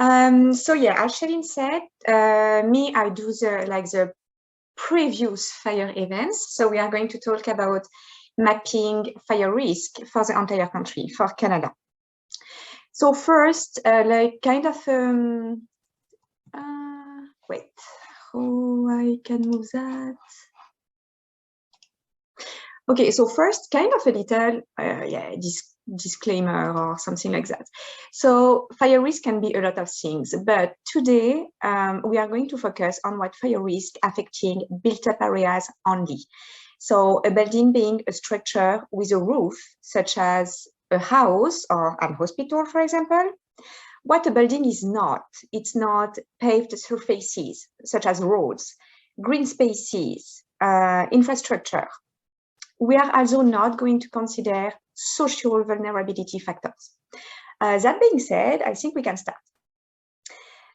So yeah, as Chelene said, I do the previous fire events. So we are going to talk about mapping fire risk for the entire country, for Canada. So first, wait, how I can move that? Okay, so first, kind of a little, disclaimer or something like that. So fire risk can be a lot of things, but today we are going to focus on what fire risk affecting built-up areas only. So a building being a structure with a roof, such as a house or a hospital, for example. What a building is not, it's not paved surfaces, such as roads, green spaces, infrastructure. We are also not going to consider social vulnerability factors. That being said, I think we can start.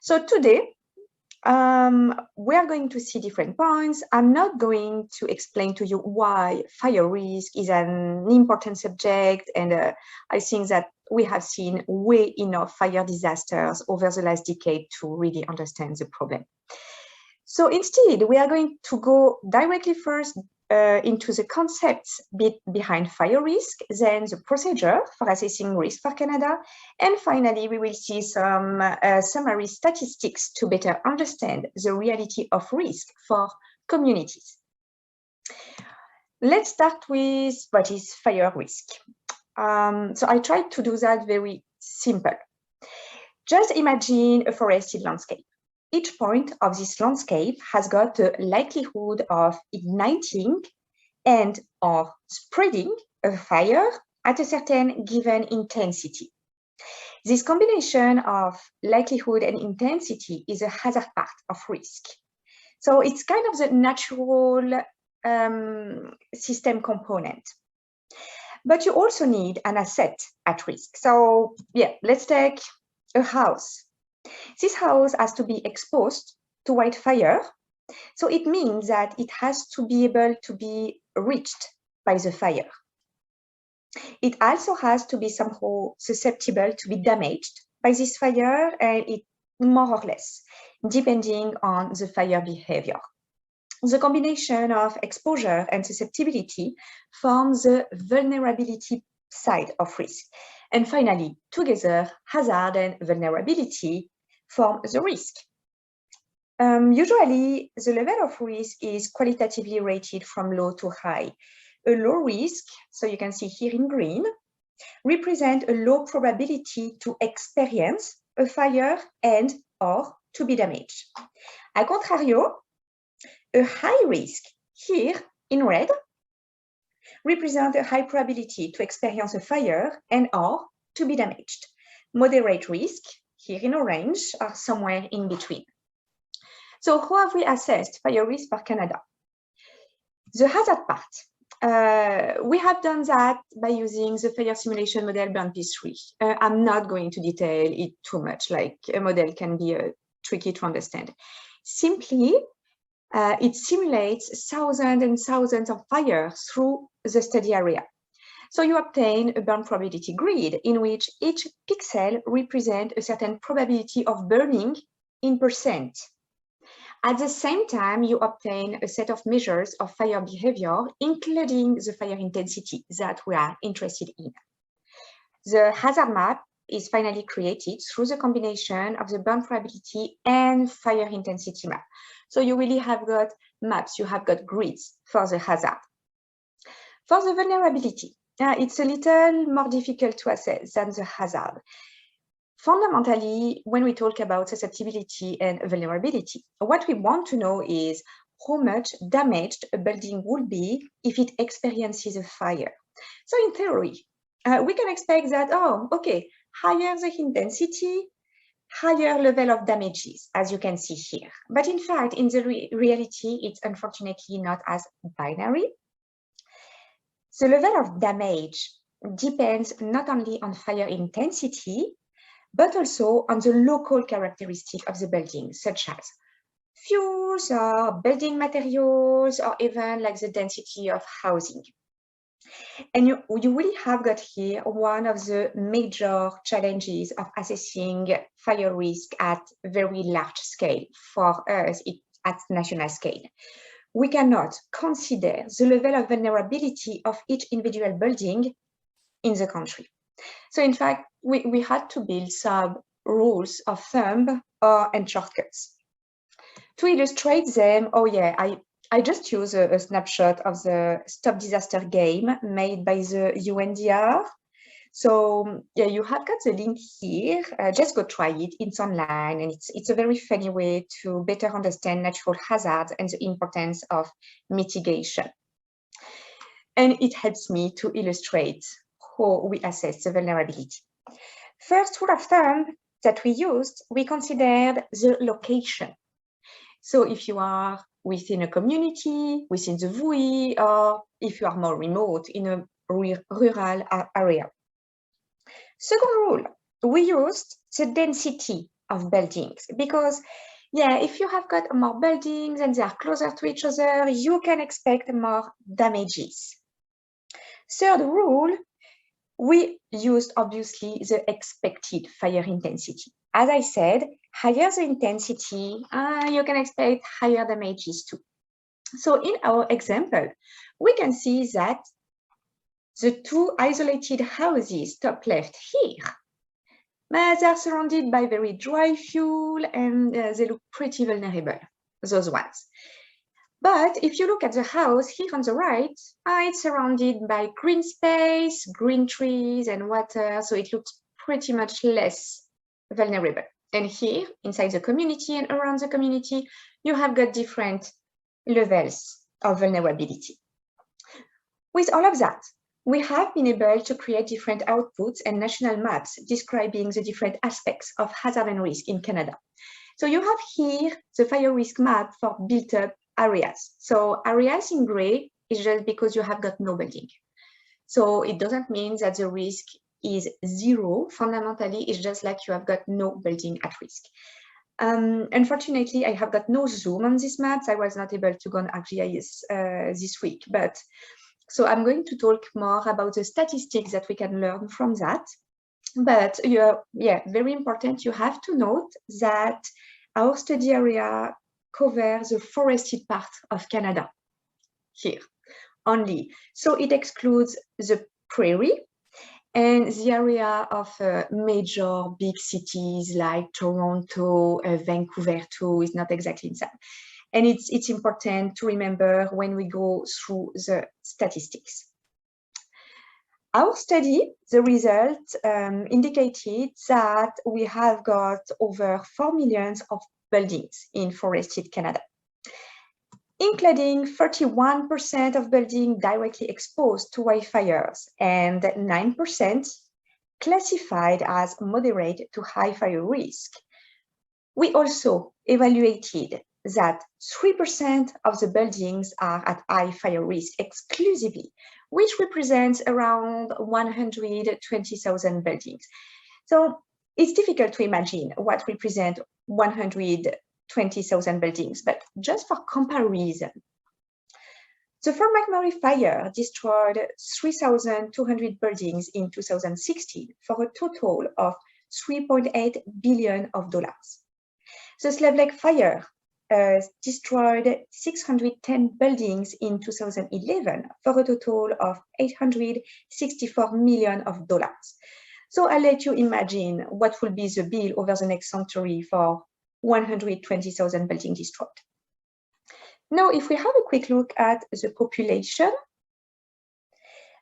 So today, we are going to see different points. I'm not going to explain to you why fire risk is an important subject, and I think that we have seen way enough fire disasters over the last decade to really understand the problem. So instead, we are going to go directly first into the concepts behind fire risk, then the procedure for assessing risk for Canada, and finally, we will see some summary statistics to better understand the reality of risk for communities. Let's start with what is fire risk. So I tried to do that very simple. Just imagine a forested landscape. Each point of this landscape has got a likelihood of igniting and or spreading a fire at a certain given intensity. This combination of likelihood and intensity is a hazard part of risk. So it's kind of the natural system component. But you also need an asset at risk. So yeah, let's take a house. This house has to be exposed to wildfire, so it means that it has to be able to be reached by the fire. It also has to be somehow susceptible to be damaged by this fire, and it more or less, depending on the fire behavior. The combination of exposure and susceptibility forms the vulnerability side of risk. And finally, together, hazard and vulnerability form the risk. Usually, the level of risk is qualitatively rated from low to high. A low risk, so you can see here in green, represent a low probability to experience a fire and or to be damaged. A contrario, a high risk, here in red, represent a high probability to experience a fire and or to be damaged. Moderate risk, here in orange, are somewhere in between. So how have we assessed fire risk for Canada? The hazard part. We have done that by using the fire simulation model Burn P3. I'm not going to detail it too much, like a model can be tricky to understand. Simply, it simulates thousands and thousands of fires through the study area. So you obtain a burn probability grid in which each pixel represents a certain probability of burning in percent. At the same time, you obtain a set of measures of fire behavior, including the fire intensity that we are interested in. The hazard map is finally created through the combination of the burn probability and fire intensity map. So you really have got maps, you have got grids for the hazard. For the vulnerability, it's a little more difficult to assess than the hazard. Fundamentally, when we talk about susceptibility and vulnerability, what we want to know is how much damaged a building will be if it experiences a fire. So in theory, we can expect that, oh, okay, higher the intensity, higher level of damages, as you can see here. But in fact, in the reality, it's unfortunately not as binary. The level of damage depends not only on fire intensity, but also on the local characteristic of the building, such as fuels or building materials, or even like the density of housing. And you really have got here one of the major challenges of assessing fire risk at very large scale for us at national scale. We cannot consider the level of vulnerability of each individual building in the country. So in fact, we had to build some rules of thumb and shortcuts. To illustrate them, oh yeah, I just use a snapshot of the Stop Disaster game made by the UNDR. So yeah, you have got the link here. Just go try it. It's online, and it's a very funny way to better understand natural hazards and the importance of mitigation. And it helps me to illustrate how we assess the vulnerability. First rule of thumb that we used, we considered the location. So if you are within a community, within the WUI, or if you are more remote in a rural area. Second rule, we used the density of buildings because, yeah, if you have got more buildings and they are closer to each other, you can expect more damages. Third rule, we used obviously the expected fire intensity. As I said, higher the intensity, you can expect higher damages too. So in our example, we can see that the two isolated houses top left here, but they are surrounded by very dry fuel and they look pretty vulnerable, those ones. But if you look at the house here on the right, it's surrounded by green space, green trees and water, so it looks pretty much less vulnerable. And here, inside the community and around the community, you have got different levels of vulnerability. With all of that, we have been able to create different outputs and national maps describing the different aspects of hazard and risk in Canada. So you have here the fire risk map for built-up areas. So areas in gray is just because you have got no building. So it doesn't mean that the risk is zero. Fundamentally, it's just like you have got no building at risk. Unfortunately, I have got no zoom on this map. I was not able to go on ArcGIS this week, but so I'm going to talk more about the statistics that we can learn from that. But yeah, very important, you have to note that our study area covers the forested part of Canada here only. So it excludes the prairie and the area of major big cities like Toronto, Vancouver too is not exactly inside. And it's important to remember when we go through the statistics. Our study, the result indicated that we have got over 4 million of buildings in forested Canada, including 31% of buildings directly exposed to wildfires and 9% classified as moderate to high fire risk. We also evaluated that 3% of the buildings are at high fire risk exclusively, which represents around 120,000 buildings. So it's difficult to imagine what represent 120,000 buildings, but just for comparison, the Fort McMurray fire destroyed 3,200 buildings in 2016 for a total of $3.8 billion. The Slave Lake fire destroyed 610 buildings in 2011 for a total of $864 million. So I'll let you imagine what will be the bill over the next century for 120,000 buildings destroyed. Now, if we have a quick look at the population,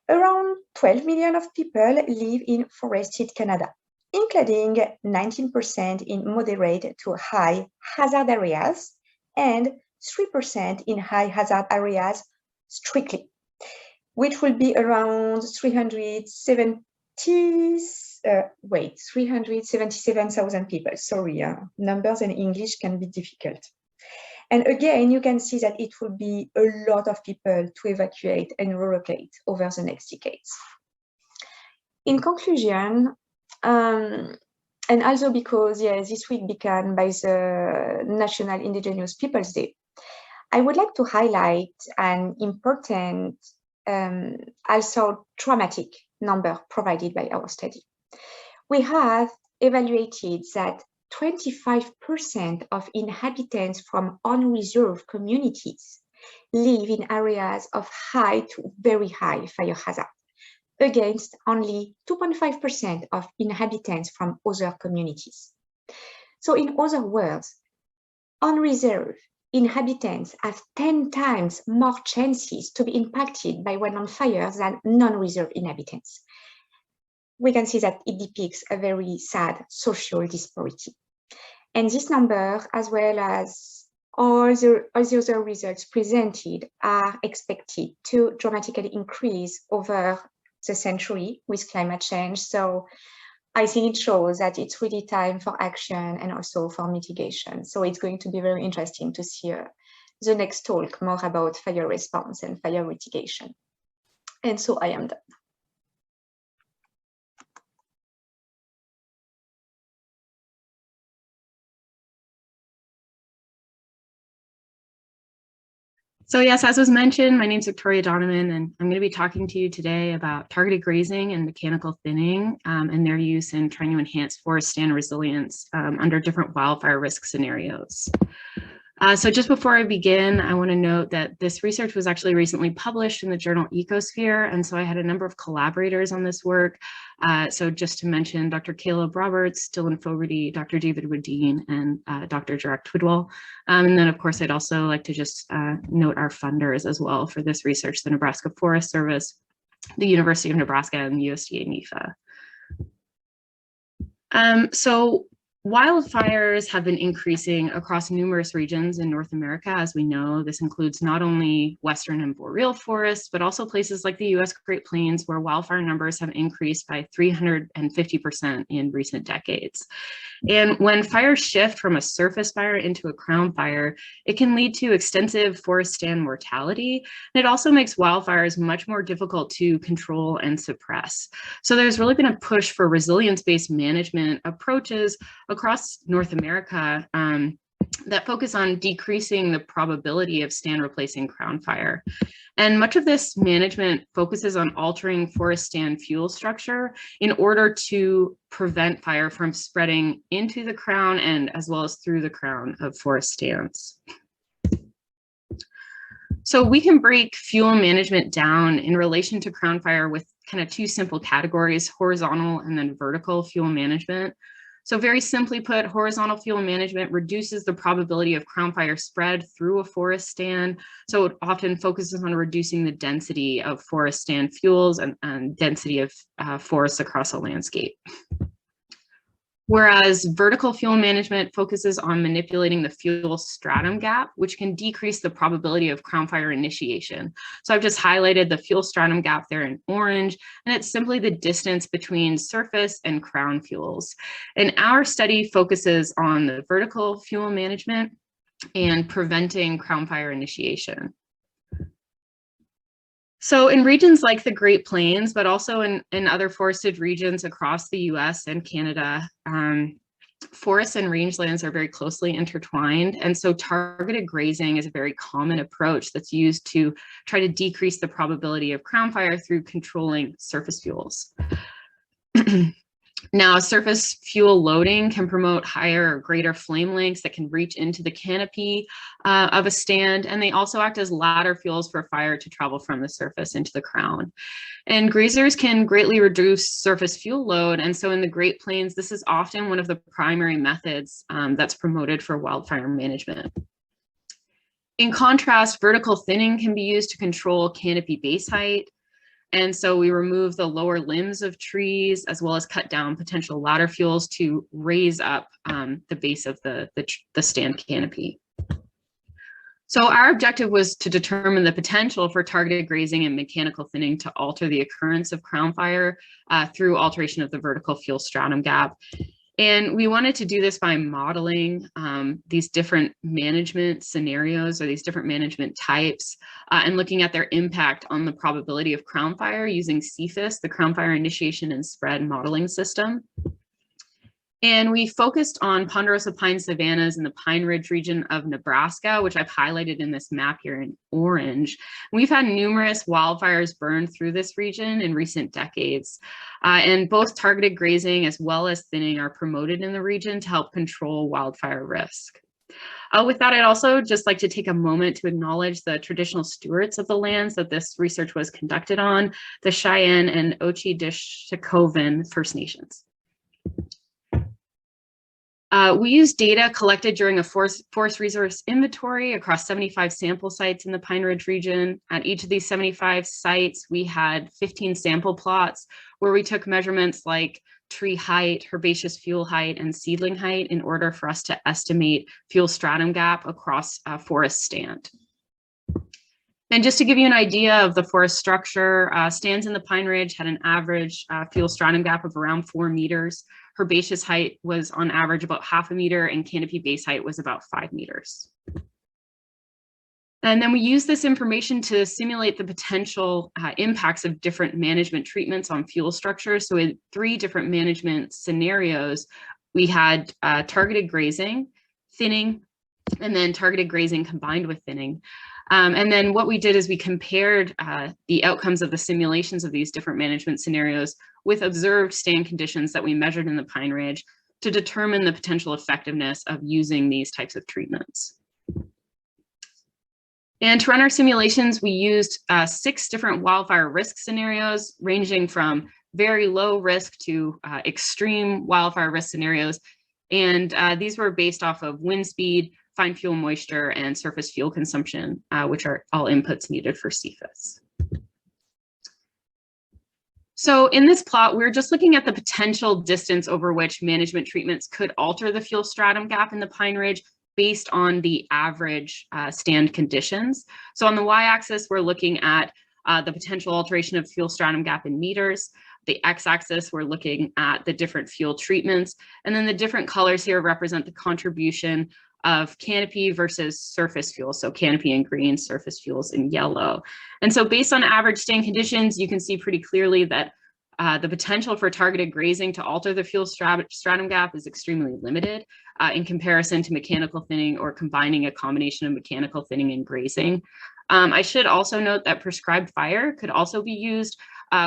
around 12 million of people live in forested Canada, including 19% in moderate to high hazard areas and 3% in high hazard areas strictly, which will be around 377,000 people. Sorry, numbers in English can be difficult. And again, you can see that it will be a lot of people to evacuate and relocate over the next decades. In conclusion, and also because this week began by the National Indigenous Peoples Day, I would like to highlight an important also dramatic number provided by our study. We have evaluated that 25% of inhabitants from unreserved communities live in areas of high to very high fire hazard, against only 2.5% of inhabitants from other communities. So in other words, unreserved inhabitants have 10 times more chances to be impacted by wildland fires than non-reserved inhabitants. We can see that it depicts a very sad social disparity. And this number, as well as all the other results presented, are expected to dramatically increase over the century with climate change. So I think it shows that it's really time for action and also for mitigation. So it's going to be very interesting to see the next talk more about fire response and fire mitigation. And so I am done. So yes, as was mentioned, my name is Victoria Donovan, and I'm going to be talking to you today about targeted grazing and mechanical thinning and their use in trying to enhance forest stand resilience under different wildfire risk scenarios. So just before I begin, I want to note that this research was actually recently published in the journal Ecosphere, and so I had a number of collaborators on this work. So just to mention Dr. Caleb Roberts, Dylan Fogarty, Dr. David Woodine, and Dr. Jarek Twidwell. And then of course, I'd also like to just note our funders as well for this research, the Nebraska Forest Service, the University of Nebraska, and the USDA NAFEW. So wildfires have been increasing across numerous regions in North America. As we know, this includes not only Western and Boreal forests, but also places like the US Great Plains, where wildfire numbers have increased by 350% in recent decades. And when fires shift from a surface fire into a crown fire, it can lead to extensive forest stand mortality. And it also makes wildfires much more difficult to control and suppress. So there's really been a push for resilience-based management approaches across North America that focus on decreasing the probability of stand replacing crown fire. And much of this management focuses on altering forest stand fuel structure in order to prevent fire from spreading into the crown and as well as through the crown of forest stands. So we can break fuel management down in relation to crown fire with kind of two simple categories, horizontal and then vertical fuel management. So very simply put, horizontal fuel management reduces the probability of crown fire spread through a forest stand. So it often focuses on reducing the density of forest stand fuels and density of forests across a landscape. Whereas vertical fuel management focuses on manipulating the fuel stratum gap, which can decrease the probability of crown fire initiation. So I've just highlighted the fuel stratum gap there in orange, and it's simply the distance between surface and crown fuels. And our study focuses on the vertical fuel management and preventing crown fire initiation. So in regions like the Great Plains, but also in other forested regions across the US and Canada, forests and rangelands are very closely intertwined. And so targeted grazing is a very common approach that's used to try to decrease the probability of crown fire through controlling surface fuels. Now, surface fuel loading can promote higher or greater flame lengths that can reach into the canopy of a stand, and they also act as ladder fuels for fire to travel from the surface into the crown. And grazers can greatly reduce surface fuel load, and so in the Great Plains, this is often one of the primary methods that's promoted for wildfire management. In contrast, vertical thinning can be used to control canopy base height. And so we remove the lower limbs of trees, as well as cut down potential ladder fuels to raise up the base of the stand canopy. So our objective was to determine the potential for targeted grazing and mechanical thinning to alter the occurrence of crown fire through alteration of the vertical fuel stratum gap. And we wanted to do this by modeling these different management scenarios or these different management types and looking at their impact on the probability of crown fire using CFIS, the Crown Fire Initiation and Spread Modeling System. And we focused on ponderosa pine savannas in the Pine Ridge region of Nebraska, which I've highlighted in this map here in orange. We've had numerous wildfires burn through this region in recent decades. And both targeted grazing as well as thinning are promoted in the region to help control wildfire risk. With that, I'd also just like to take a moment to acknowledge the traditional stewards of the lands that this research was conducted on, the Cheyenne and Ochi-Dishikovin First Nations. We used data collected during a forest resource inventory across 75 sample sites in the Pine Ridge region. At each of these 75 sites, we had 15 sample plots where we took measurements like tree height, herbaceous fuel height, and seedling height in order for us to estimate fuel stratum gap across a forest stand. And just to give you an idea of the forest structure, stands in the Pine Ridge had an average fuel stratum gap of around 4 meters. Herbaceous height was on average about 0.5 meter, and canopy base height was about 5 meters. And then we use this information to simulate the potential impacts of different management treatments on fuel structures. So in 3 different management scenarios, we had targeted grazing, thinning, and then targeted grazing combined with thinning. And then what we did is we compared the outcomes of the simulations of these different management scenarios with observed stand conditions that we measured in the Pine Ridge to determine the potential effectiveness of using these types of treatments. And to run our simulations, we used 6 different wildfire risk scenarios, ranging from very low risk to extreme wildfire risk scenarios. And these were based off of wind speed, fine fuel moisture, and surface fuel consumption, which are all inputs needed for CFIS. So in this plot, we're just looking at the potential distance over which management treatments could alter the fuel stratum gap in the Pine Ridge based on the average stand conditions. So on the y-axis, we're looking at the potential alteration of fuel stratum gap in meters. The x-axis, we're looking at the different fuel treatments. And then the different colors here represent the contribution of canopy versus surface fuel. So canopy in green, surface fuels in yellow. And so based on average stand conditions, you can see pretty clearly that the potential for targeted grazing to alter the fuel stratum gap is extremely limited in comparison to mechanical thinning or combining a combination of mechanical thinning and grazing. I should also note that prescribed fire could also be used,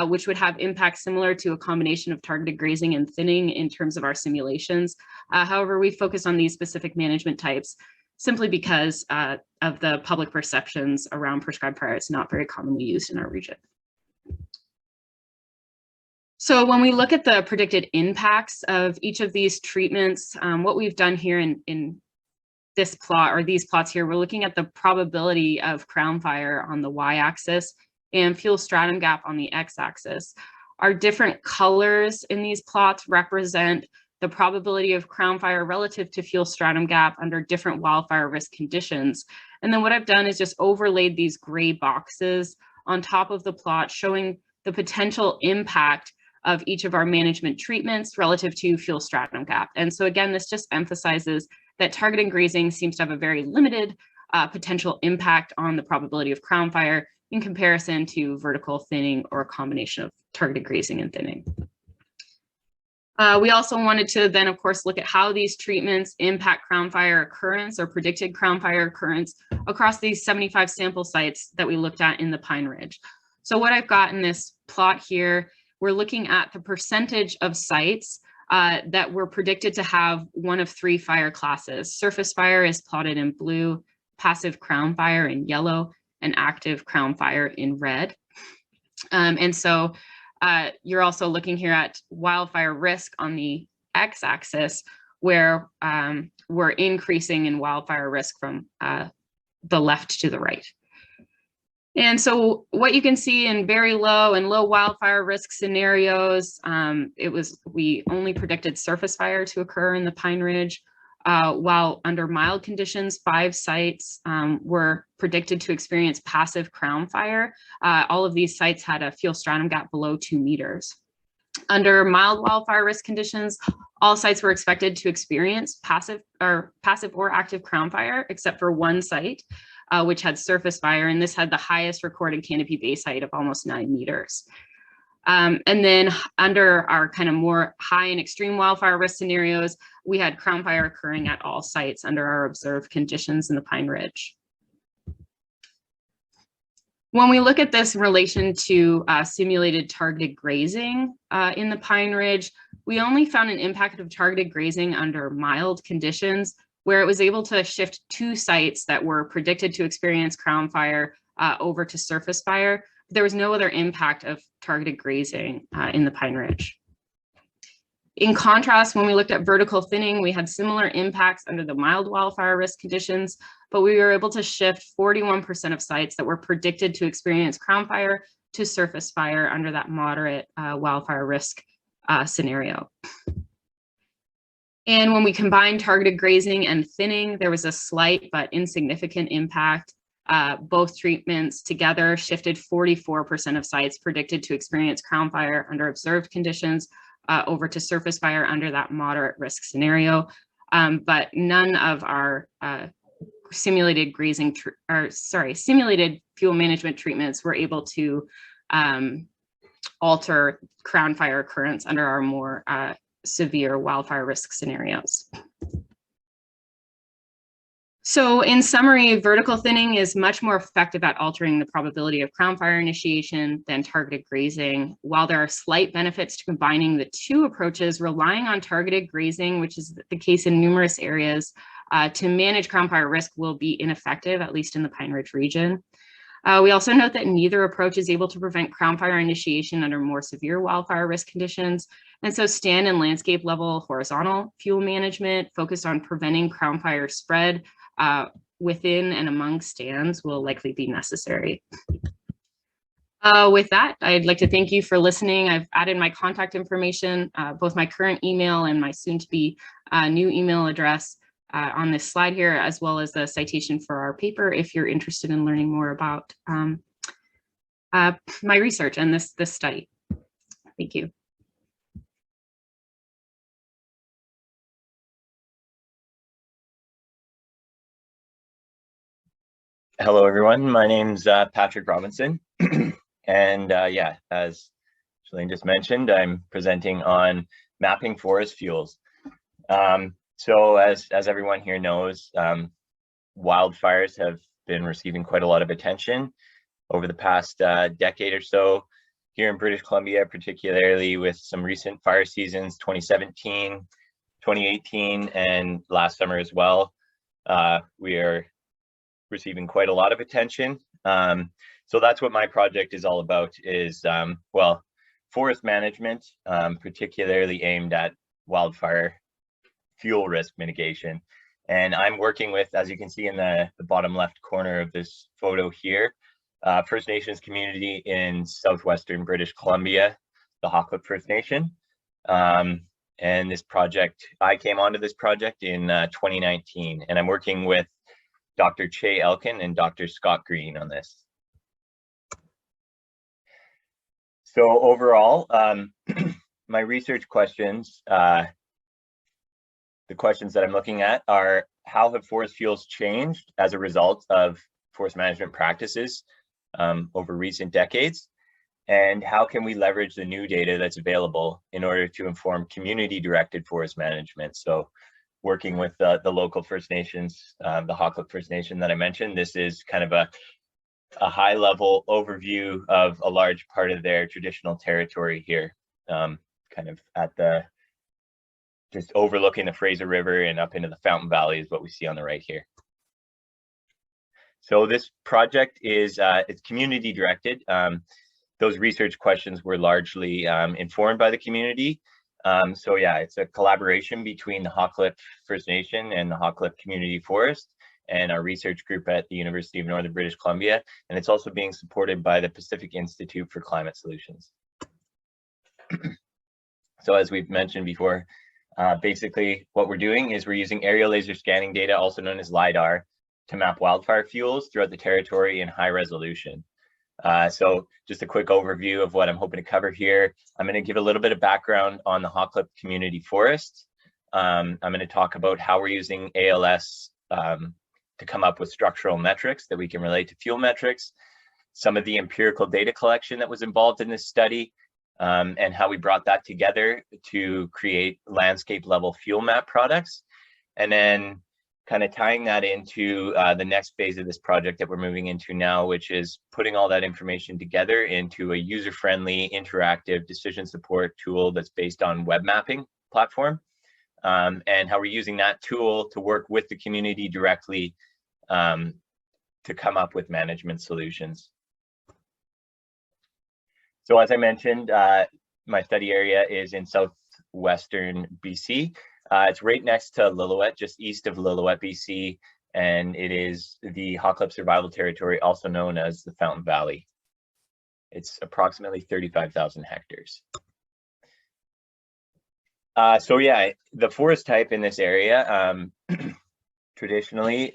which would have impacts similar to a combination of targeted grazing and thinning in terms of our simulations. However, we focus on these specific management types simply because of the public perceptions around prescribed fire. It's not very commonly used in our region. So when we look at the predicted impacts of each of these treatments, what we've done here in this plot, or these plots here, we're looking at the probability of crown fire on the y-axis and fuel stratum gap on the x-axis. Our different colors in these plots represent the probability of crown fire relative to fuel stratum gap under different wildfire risk conditions. And then what I've done is just overlaid these gray boxes on top of the plot showing the potential impact of each of our management treatments relative to fuel stratum gap. And so again, this just emphasizes that targeted grazing seems to have a very limited potential impact on the probability of crown fire in comparison to vertical thinning or a combination of targeted grazing and thinning. We also wanted to then, of course, look at how these treatments impact crown fire occurrence or predicted crown fire occurrence across these 75 sample sites that we looked at in the Pine Ridge. So what I've got in this plot here, we're looking at the percentage of sites that were predicted to have one of 3 fire classes. Surface fire is plotted in blue, passive crown fire in yellow, and active crown fire in red. And so you're also looking here at wildfire risk on the x-axis, where we're increasing in wildfire risk from the left to the right. And so what you can see in very low and low wildfire risk scenarios, we only predicted surface fire to occur in the Pine Ridge, while under mild conditions, 5 sites were predicted to experience passive crown fire. All of these sites had a fuel stratum gap below 2 meters. Under mild wildfire risk conditions, all sites were expected to experience passive or active crown fire, except for 1 site, which had surface fire, and this had the highest recorded canopy base height of almost 9 meters. And then under our kind of more high and extreme wildfire risk scenarios, we had crown fire occurring at all sites under our observed conditions in the Pine Ridge. When we look at this in relation to simulated targeted grazing in the Pine Ridge, we only found an impact of targeted grazing under mild conditions, where it was able to shift 2 sites that were predicted to experience crown fire over to surface fire. There was no other impact of targeted grazing in the Pine Ridge. In contrast, when we looked at vertical thinning, we had similar impacts under the mild wildfire risk conditions, but we were able to shift 41% of sites that were predicted to experience crown fire to surface fire under that moderate wildfire risk scenario. And when we combined targeted grazing and thinning, there was a slight but insignificant impact. Both treatments together shifted 44% of sites predicted to experience crown fire under observed conditions over to surface fire under that moderate risk scenario. But none of our simulated simulated fuel management treatments were able to alter crown fire occurrence under our more severe wildfire risk scenarios. So in summary, vertical thinning is much more effective at altering the probability of crown fire initiation than targeted grazing. While there are slight benefits to combining the 2 approaches, relying on targeted grazing, which is the case in numerous areas, to manage crown fire risk will be ineffective, at least in the Pine Ridge region. We also note that neither approach is able to prevent crown fire initiation under more severe wildfire risk conditions. And so stand and landscape level horizontal fuel management focused on preventing crown fire spread within and among stands will likely be necessary. With that, I'd like to thank you for listening. I've added my contact information, both my current email and my soon-to-be new email address on this slide here, as well as the citation for our paper if you're interested in learning more about my research and this study. Thank you. Hello, everyone. My name's Patrick Robinson. And yeah, as Chelene just mentioned, I'm presenting on mapping forest fuels. So as everyone here knows, wildfires have been receiving quite a lot of attention over the past decade or so here in British Columbia, particularly with some recent fire seasons, 2017, 2018, and last summer as well. We are receiving quite a lot of attention. So that's what my project is all about, is, well, forest management, particularly aimed at wildfire fuel risk mitigation. And I'm working with, as you can see in the bottom left corner of this photo here, First Nations community in southwestern British Columbia, the Hawklip First Nation. And this project, I came onto this project in 2019, and I'm working with Dr. Che Elkin and Dr. Scott Green on this. So overall, my research questions, the questions that I'm looking at are, how have forest fuels changed as a result of forest management practices over recent decades? And how can we leverage the new data that's available in order to inform community-directed forest management? So working with the local First Nations, the Hawklip First Nation that I mentioned, this is kind of a high-level overview of a large part of their traditional territory here, kind of at the, just overlooking the Fraser River and up into the Fountain Valley is what we see on the right here. So this project is, it's community-directed. Those research questions were largely informed by the community. So yeah, it's a collaboration between the Hawklip First Nation and the Hawklip Community Forest and our research group at the University of Northern British Columbia. And it's also being supported by the Pacific Institute for Climate Solutions. So as we've mentioned before, basically what we're doing is we're using aerial laser scanning data, also known as LiDAR, to map wildfire fuels throughout the territory in high resolution. So just a quick overview of what I'm hoping to cover here. I'm going to give a little bit of background on the Hawklip Community Forest. I'm going to talk about how we're using ALS to come up with structural metrics that we can relate to fuel metrics, some of the empirical data collection that was involved in this study, and how we brought that together to create landscape level fuel map products. And then kind of tying that into the next phase of this project that we're moving into now, which is putting all that information together into a user-friendly, interactive decision support tool that's based on web mapping platform, and how we're using that tool to work with the community directly to come up with management solutions. So as I mentioned, my study area is in southwestern BC. It's right next to Lillooet, just east of Lillooet, BC, and it is the Hot Cliff Survival Territory, also known as the Fountain Valley. It's approximately 35,000 hectares. So yeah, the forest type in this area, traditionally,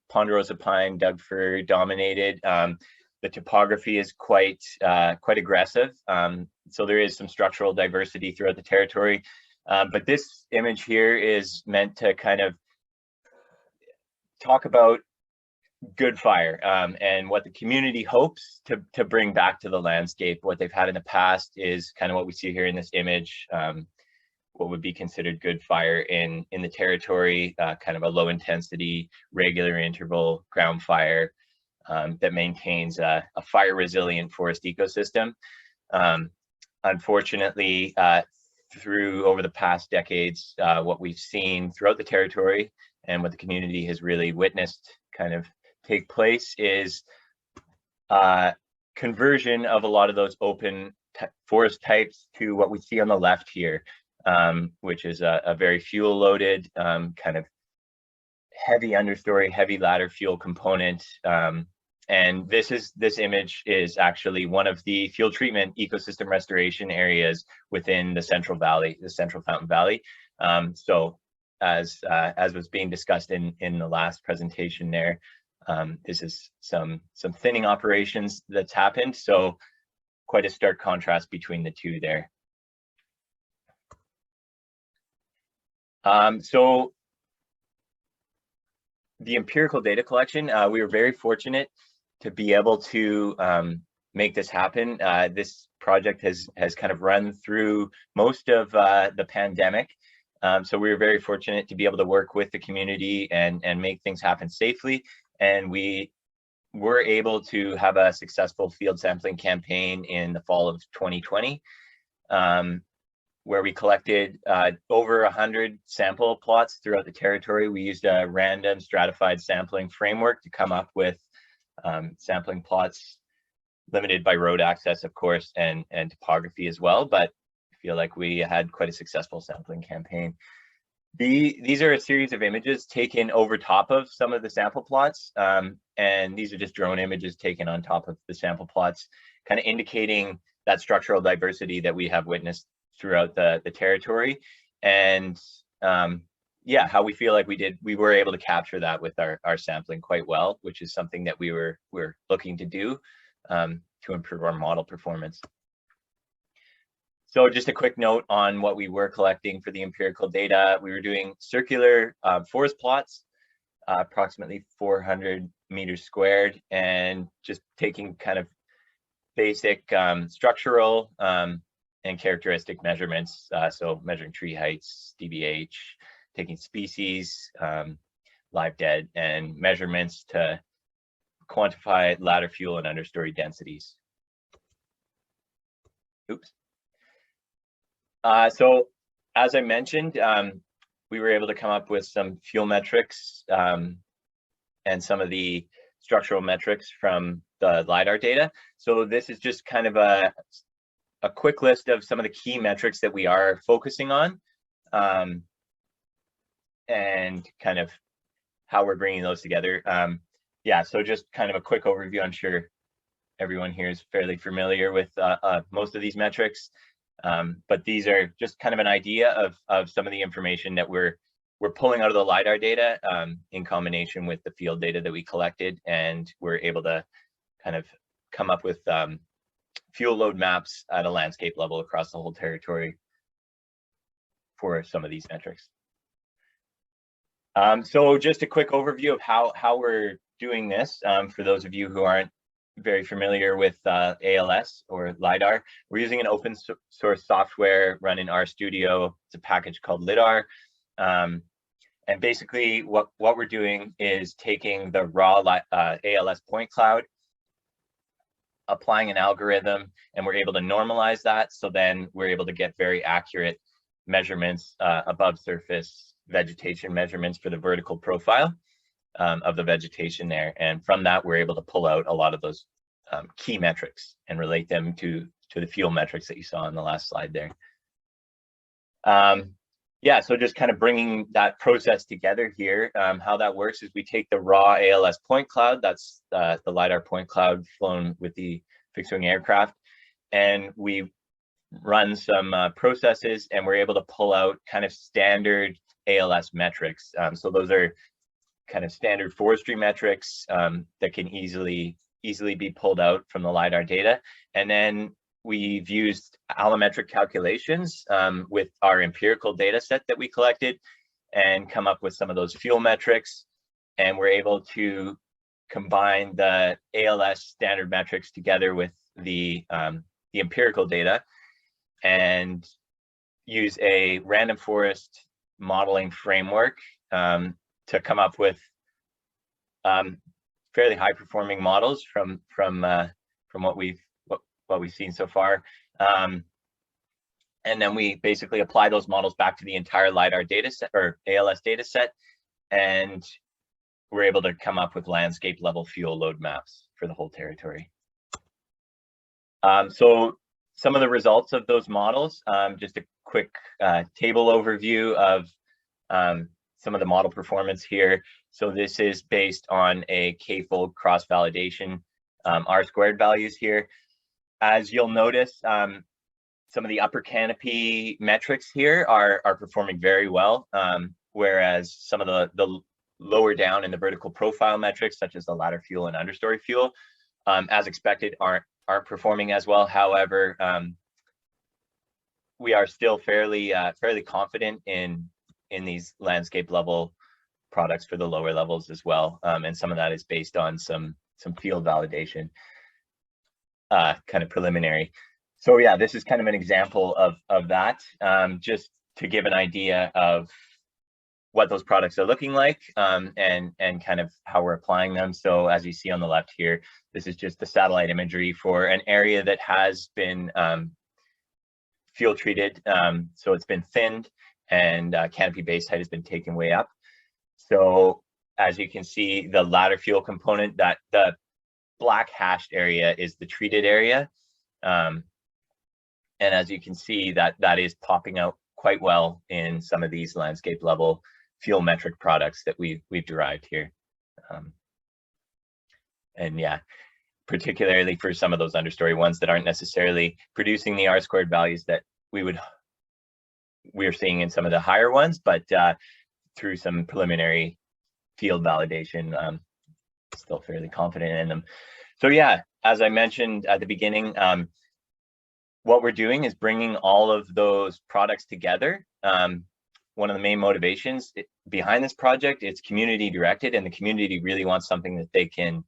ponderosa pine, Doug fir dominated. The topography is quite aggressive, so there is some structural diversity throughout the territory. But this image here is meant to kind of talk about good fire and what the community hopes to bring back to the landscape. What they've had in the past is kind of what we see here in this image, what would be considered good fire in the territory, kind of a low intensity, regular interval ground fire that maintains a fire resilient forest ecosystem. Unfortunately, through over the past decades, what we've seen throughout the territory and what the community has really witnessed kind of take place is conversion of a lot of those open forest types to what we see on the left here, which is a very fuel loaded, kind of heavy understory, heavy ladder fuel component. And this image is actually one of the fuel treatment ecosystem restoration areas within the Central Valley, the Central Fountain Valley. So as was being discussed in the last presentation there, this is some thinning operations that's happened. So quite a stark contrast between the two there. So the empirical data collection, we were very fortunate to be able to make this happen. This project has kind of run through most of the pandemic. So we were very fortunate to be able to work with the community and make things happen safely. And we were able to have a successful field sampling campaign in the fall of 2020, where we collected over 100 sample plots throughout the territory. We used a random stratified sampling framework to come up with sampling plots limited by road access, of course, and topography as well, but I feel like we had quite a successful sampling campaign. These are a series of images taken over top of some of the sample plots, and these are just drone images taken on top of the sample plots, kind of indicating that structural diversity that we have witnessed throughout the territory. And yeah, how we feel like we were able to capture that with our sampling quite well, which is something that we're looking to do to improve our model performance. So just a quick note on what we were collecting for the empirical data. We were doing circular forest plots, approximately 400 meters squared, and just taking kind of basic structural and characteristic measurements. So measuring tree heights, DBH, taking species, live dead, and measurements to quantify ladder fuel and understory densities. Oops. So as I mentioned, we were able to come up with some fuel metrics and some of the structural metrics from the LiDAR data. So this is just kind of a quick list of some of the key metrics that we are focusing on, and kind of how we're bringing those together. Yeah, so just kind of a quick overview. I'm sure everyone here is fairly familiar with most of these metrics, but these are just kind of an idea of some of the information that we're pulling out of the LiDAR data in combination with the field data that we collected, and we're able to kind of come up with fuel load maps at a landscape level across the whole territory for some of these metrics. So just a quick overview of how we're doing this for those of you who aren't very familiar with ALS or LiDAR, we're using an open source software run in RStudio. It's a package called LiDAR. And basically what we're doing is taking the raw ALS point cloud, applying an algorithm, and we're able to normalize that. So then we're able to get very accurate measurements, above surface vegetation measurements for the vertical profile of the vegetation there. And from that, we're able to pull out a lot of those key metrics and relate them to the fuel metrics that you saw on the last slide there. Yeah, so just kind of bringing that process together here. How that works is we take the raw ALS point cloud, that's the LiDAR point cloud flown with the fixed wing aircraft, and we run some processes, and we're able to pull out kind of standard ALS metrics. So those are kind of standard forestry metrics that can easily be pulled out from the LiDAR data. And then we've used allometric calculations with our empirical data set that we collected and come up with some of those fuel metrics. And we're able to combine the ALS standard metrics together with the empirical data and use a random forest modeling framework to come up with fairly high performing models from what we've seen so far. And then we basically apply those models back to the entire LiDAR data set or ALS data set, and we're able to come up with landscape level fuel load maps for the whole territory. So some of the results of those models, just a quick table overview of some of the model performance here. So this is based on a k-fold cross-validation R-squared values here. As you'll notice, some of the upper canopy metrics here are performing very well, whereas some of the lower down in the vertical profile metrics, such as the ladder fuel and understory fuel, as expected, aren't performing as well. However, we are still fairly confident in these landscape level products for the lower levels as well, and some of that is based on some field validation, kind of preliminary. So yeah, this is kind of an example of that, just to give an idea of what those products are looking like, and kind of how we're applying them. So as you see on the left here, this is just the satellite imagery for an area that has been field treated. So it's been thinned, and canopy base height has been taken way up. So as you can see, the ladder fuel component, that the black hashed area is the treated area. And as you can see, that is popping out quite well in some of these landscape level fuel metric products that we've derived here. And yeah, particularly for some of those understory ones that aren't necessarily producing the R-squared values that we're seeing in some of the higher ones, but through some preliminary field validation, still fairly confident in them. So yeah, as I mentioned at the beginning, what we're doing is bringing all of those products together. One of the main motivations behind this project, it's community directed, and the community really wants something that they can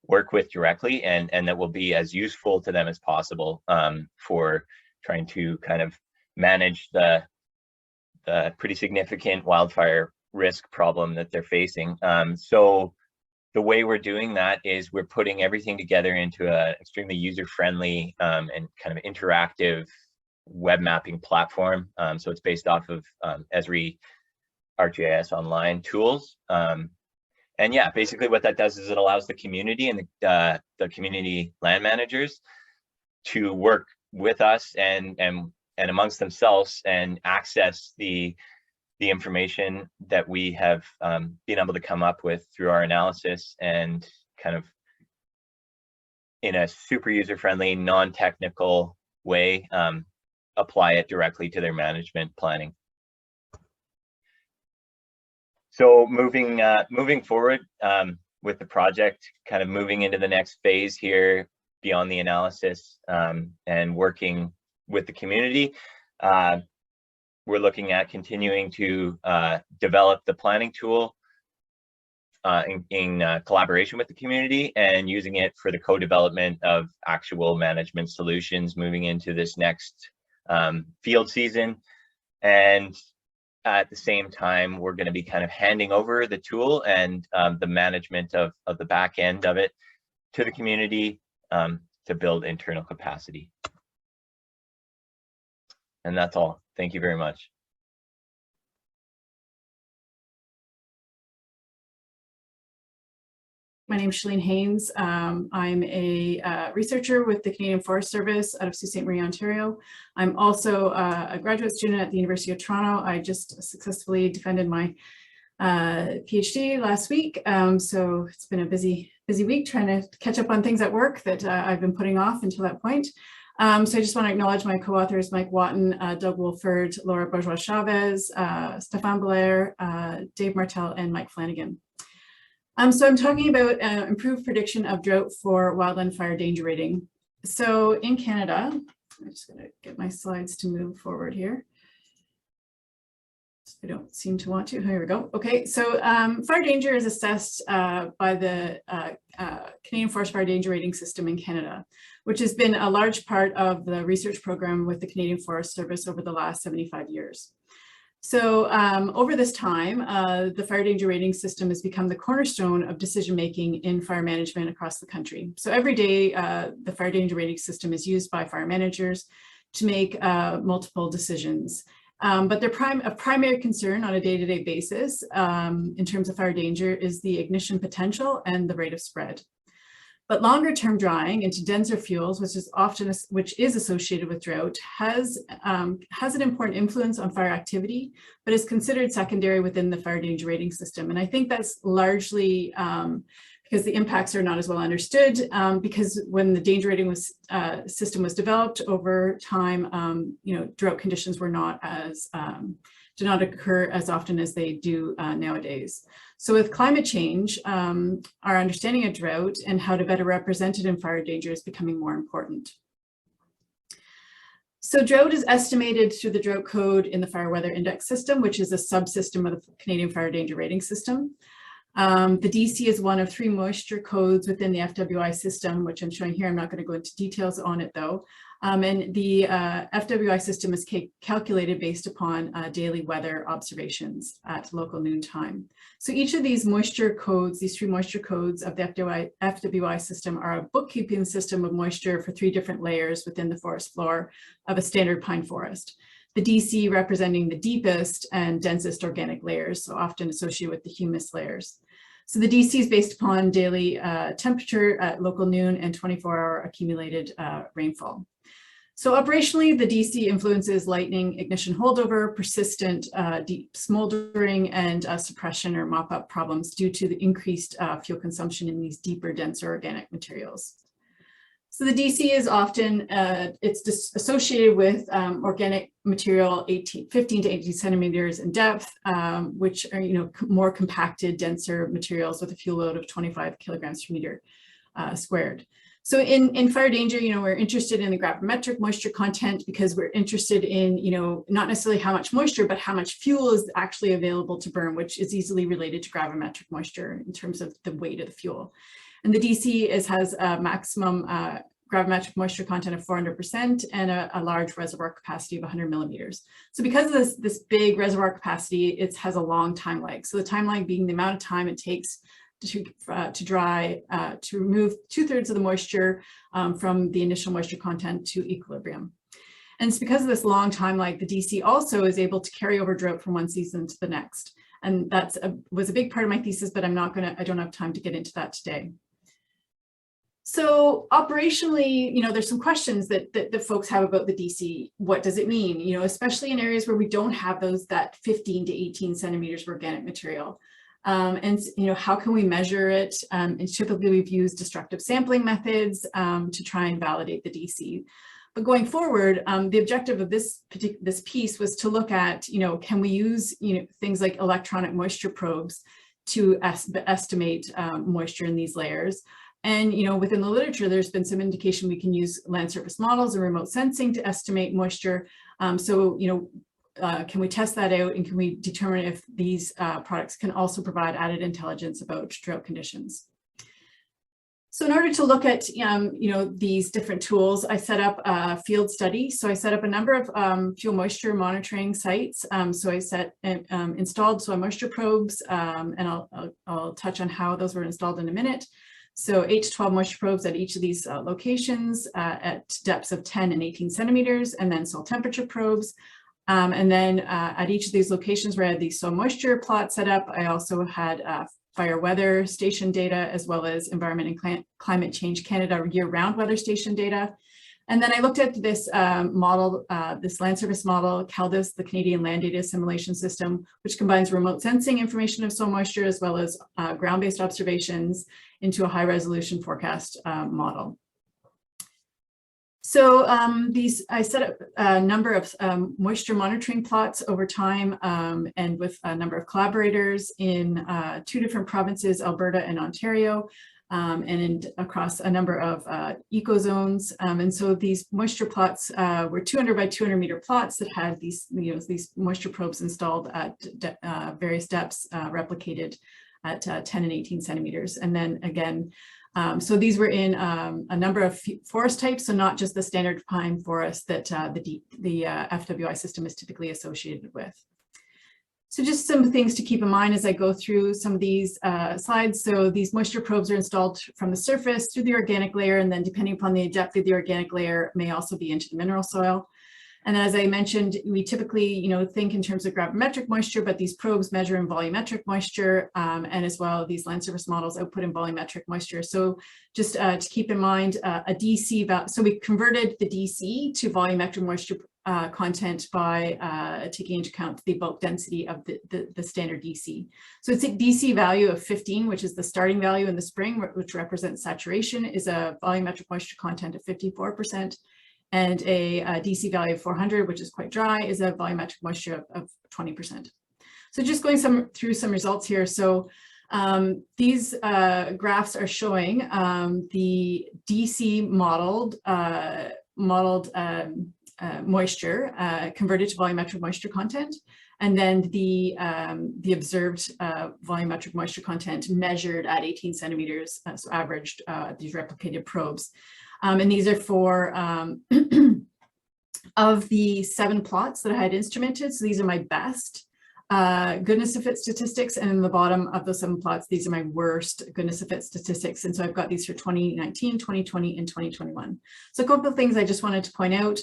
work with directly and that will be as useful to them as possible for trying to kind of manage the pretty significant wildfire risk problem that they're facing. So the way we're doing that is we're putting everything together into an extremely user-friendly and kind of interactive web mapping platform. So it's based off of Esri ArcGIS Online tools. And yeah, basically what that does is it allows the community and the community land managers to work with us and amongst themselves and access the information that we have been able to come up with through our analysis, and kind of in a super user-friendly, non-technical way, apply it directly to their management planning. So moving forward with the project, kind of moving into the next phase here beyond the analysis and working with the community. We're looking at continuing to develop the planning tool in collaboration with the community and using it for the co-development of actual management solutions moving into this next field season. And at the same time, we're going to be kind of handing over the tool and the management of the back end of it to the community to build internal capacity. And that's all. Thank you very much. My name is Chelene Hanes. I'm a researcher with the Canadian Forest Service out of Sault Ste. Marie, Ontario. I'm also a graduate student at the University of Toronto. I just successfully defended my PhD last week. So it's been a busy week trying to catch up on things at work that I've been putting off until that point. So I just want to acknowledge my co-authors, Mike Watton, Doug Wolford, Laura Bourgeois-Chavez, Stefan Blair, Dave Martel, and Mike Flanagan. So I'm talking about improved prediction of drought for wildland fire danger rating. So in Canada, I'm just going to get my slides to move forward here. I don't seem to want to. Here we go. Okay, so fire danger is assessed by the Canadian Forest Fire Danger Rating System in Canada, which has been a large part of the research program with the Canadian Forest Service over the last 75 years. So over this time, the fire danger rating system has become the cornerstone of decision-making in fire management across the country. So every day, the fire danger rating system is used by fire managers to make multiple decisions. But their primary concern on a day-to-day basis in terms of fire danger is the ignition potential and the rate of spread. But longer-term drying into denser fuels, which is associated with drought, has an important influence on fire activity, but is considered secondary within the fire danger rating system. And I think that's largely because the impacts are not as well understood. Because when the danger rating system was developed over time, drought conditions were not as do not occur as often as they do nowadays. So with climate change, our understanding of drought and how to better represent it in fire danger is becoming more important. So drought is estimated through the drought code in the fire weather index system, which is a subsystem of the Canadian Fire Danger Rating System. The DC is one of 3 moisture codes within the FWI system, which I'm showing here. I'm not going to go into details on it though. And the FWI system is calculated based upon daily weather observations at local noon time. So each of these moisture codes, these 3 moisture codes of the FWI system, are a bookkeeping system of moisture for 3 different layers within the forest floor of a standard pine forest. The DC representing the deepest and densest organic layers, so often associated with the humus layers. So the DC is based upon daily temperature at local noon and 24-hour accumulated rainfall. So operationally, the DC influences lightning, ignition holdover, persistent deep smoldering, and suppression or mop-up problems due to the increased fuel consumption in these deeper, denser organic materials. So the DC is often, it's associated with organic material 15 to 18 centimeters in depth, which are, more compacted, denser materials with a fuel load of 25 kilograms per meter squared. So in fire danger, we're interested in the gravimetric moisture content because we're interested in, not necessarily how much moisture, but how much fuel is actually available to burn, which is easily related to gravimetric moisture in terms of the weight of the fuel. And the DC has a maximum gravimetric moisture content of 400% and a large reservoir capacity of 100 millimeters. So because of this big reservoir capacity, it has a long time lag. So the time lag being the amount of time it takes to dry, to remove 2/3 of the moisture from the initial moisture content to equilibrium. And it's because of this long time lag, the DC also is able to carry over drought from one season to the next. And that was a big part of my thesis, but I don't have time to get into that today. So operationally, there's some questions that folks have about the DC. What does it mean? Especially in areas where we don't have that 15 to 18 centimeters of organic material. And how can we measure it? And typically we've used destructive sampling methods to try and validate the DC. But going forward, the objective of this piece was to look at, can we use things like electronic moisture probes to estimate moisture in these layers. And within the literature, there's been some indication we can use land surface models and remote sensing to estimate moisture. So can we test that out, and can we determine if these products can also provide added intelligence about drought conditions? So in order to look at these different tools, I set up a field study. So I set up a number of fuel moisture monitoring sites. So I installed soil moisture probes, and I'll touch on how those were installed in a minute. So 8 to 12 moisture probes at each of these locations at depths of 10 and 18 centimeters, and then soil temperature probes. And then at each of these locations where I had these soil moisture plots set up, I also had fire weather station data, as well as Environment and Climate Change Canada year-round weather station data. And then I looked at this model, this land surface model, CALDIS, the Canadian Land Data Assimilation System, which combines remote sensing information of soil moisture as well as ground-based observations into a high-resolution forecast model. So I set up a number of moisture monitoring plots over time, and with a number of collaborators in 2 different provinces, Alberta and Ontario, and across a number of ecozones. And so these moisture plots were 200 by 200 meter plots that had these, these moisture probes installed at various depths, replicated at 10 and 18 centimeters. And then again, so these were in a number of forest types, so not just the standard pine forest that the FWI system is typically associated with. So just some things to keep in mind as I go through some of these slides. So these moisture probes are installed from the surface through the organic layer, and then depending upon the depth of the organic layer, may also be into the mineral soil. And as I mentioned, we typically, think in terms of gravimetric moisture, but these probes measure in volumetric moisture, and as well, these land surface models output in volumetric moisture. So just to keep in mind, a DC value, so we converted the DC to volumetric moisture content by taking into account the bulk density of the standard DC. So it's a DC value of 15, which is the starting value in the spring, which represents saturation, is a volumetric moisture content of 54%. And a DC value of 400, which is quite dry, is a volumetric moisture of 20%. So just going through some results here. So these graphs are showing the DC modeled moisture converted to volumetric moisture content, and then the observed volumetric moisture content measured at 18 centimeters, so averaged these replicated probes. And these are for, of the 7 plots that I had instrumented, so these are my best goodness of fit statistics, and in the bottom of those 7 plots, these are my worst goodness of fit statistics. And so I've got these for 2019, 2020, and 2021. So a couple of things I just wanted to point out,